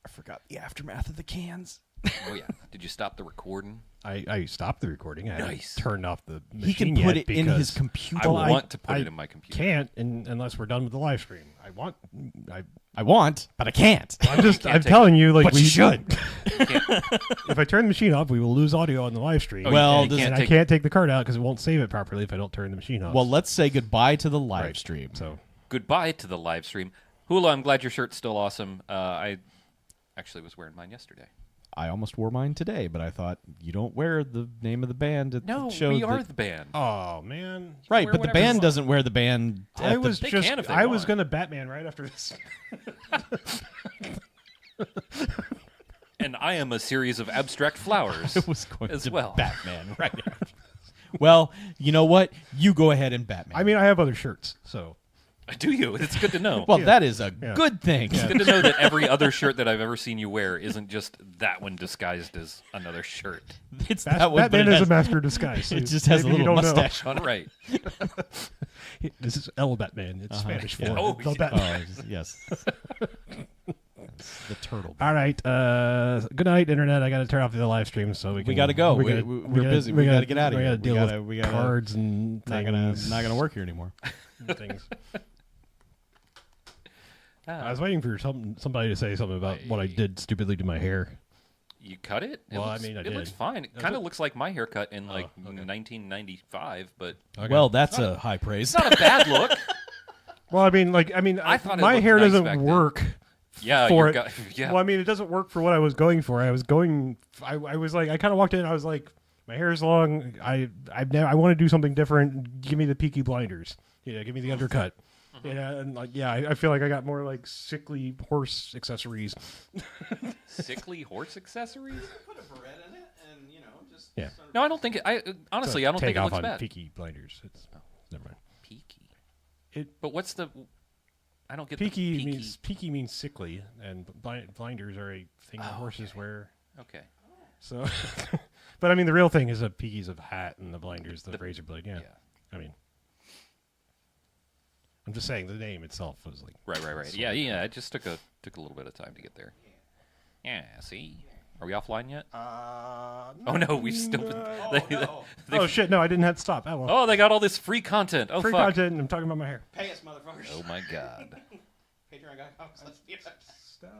I forgot the aftermath of the cans. Oh yeah. Did you stop the recording? I stopped the recording. I haven't Nice. turned off the machine He can put yet it in his because computer. I want to put it in my computer. Can't unless we're done with the live stream. I want, but I can't. I'm just can't I'm take telling you, like But we you should. If I turn the machine off, we will lose audio on the live stream. Oh, Well, you this- can't and I take- can't take the card out because it won't save it properly if I don't turn the machine off. Well, let's say goodbye to the live Right. stream. So Goodbye to the live stream. Hula, I'm glad your shirt's still awesome. I actually was wearing mine yesterday. I almost wore mine today, but I thought you don't wear the name of the band at No, the show. we are the band. oh man, Right, wear but the whatever band you doesn't wear the band. I was They just can if they I was want. gonna Batman right after this. And I am a series of abstract flowers. I was going as to well. Batman right after. Well, you know what? You go ahead and Batman. I mean, I have other shirts, so Do you? It's good to know. well, Yeah. that is a Yeah. good thing. It's good to know that every other shirt that I've ever seen you wear isn't just that one disguised as another shirt. It's Bat- that one, but Batman it is has, a master of disguise. so it just has a maybe you little don't know. mustache. All right. This is El Batman. It's Spanish for yeah. Oh, El yeah. Batman. Oh, yes. The turtle. All right. Good night, internet. I got to turn off the live stream so we can. gotta go. We're busy. We gotta get out of we here. Gotta deal We gotta- with we gotta- cards and Not things. gonna work here anymore. and things. Ah, I was waiting for somebody to say something about what I did stupidly to my hair. you cut it? Well, I looks, mean, I it looks did. fine. It Does kind it? of looks like my haircut in like okay. 1995, but Well, that's a high praise. it's not a bad look. Well, I mean, I thought it my looked hair nice doesn't back then. work. Yeah, For your it. guy- yeah. Well, I mean, it doesn't work for what I was going for. I was going. I was like, I kind of walked in. I was like, my hair is long. I want to do something different. Give me the Peaky Blinders. Give me the undercut. And like, I feel like I got more like sickly horse accessories. Sickly horse accessories? Put a beret in it, and just. Yeah. No, I don't think it. Honestly, I don't think Take it off looks on bad. Peaky Blinders. It's never mind. Peaky. But what's the? I don't get Peaky the means sickly, and blinders are a thing that horses wear. Okay. So, but I mean, the real thing is a Peaky's a hat, and the blinders the razor blade. Yeah. Yeah. I mean, I'm just saying the name itself was like Right. Yeah. It just took a little bit of time to get there. Yeah. See, are we offline yet? Oh no, we still. Oh shit! No, I didn't have to stop. Oh, well. Oh, they got all this free content. Oh Free fuck. content. And I'm talking about my hair. Pay us, motherfuckers. Oh my god. Patreon.com/BMFcast.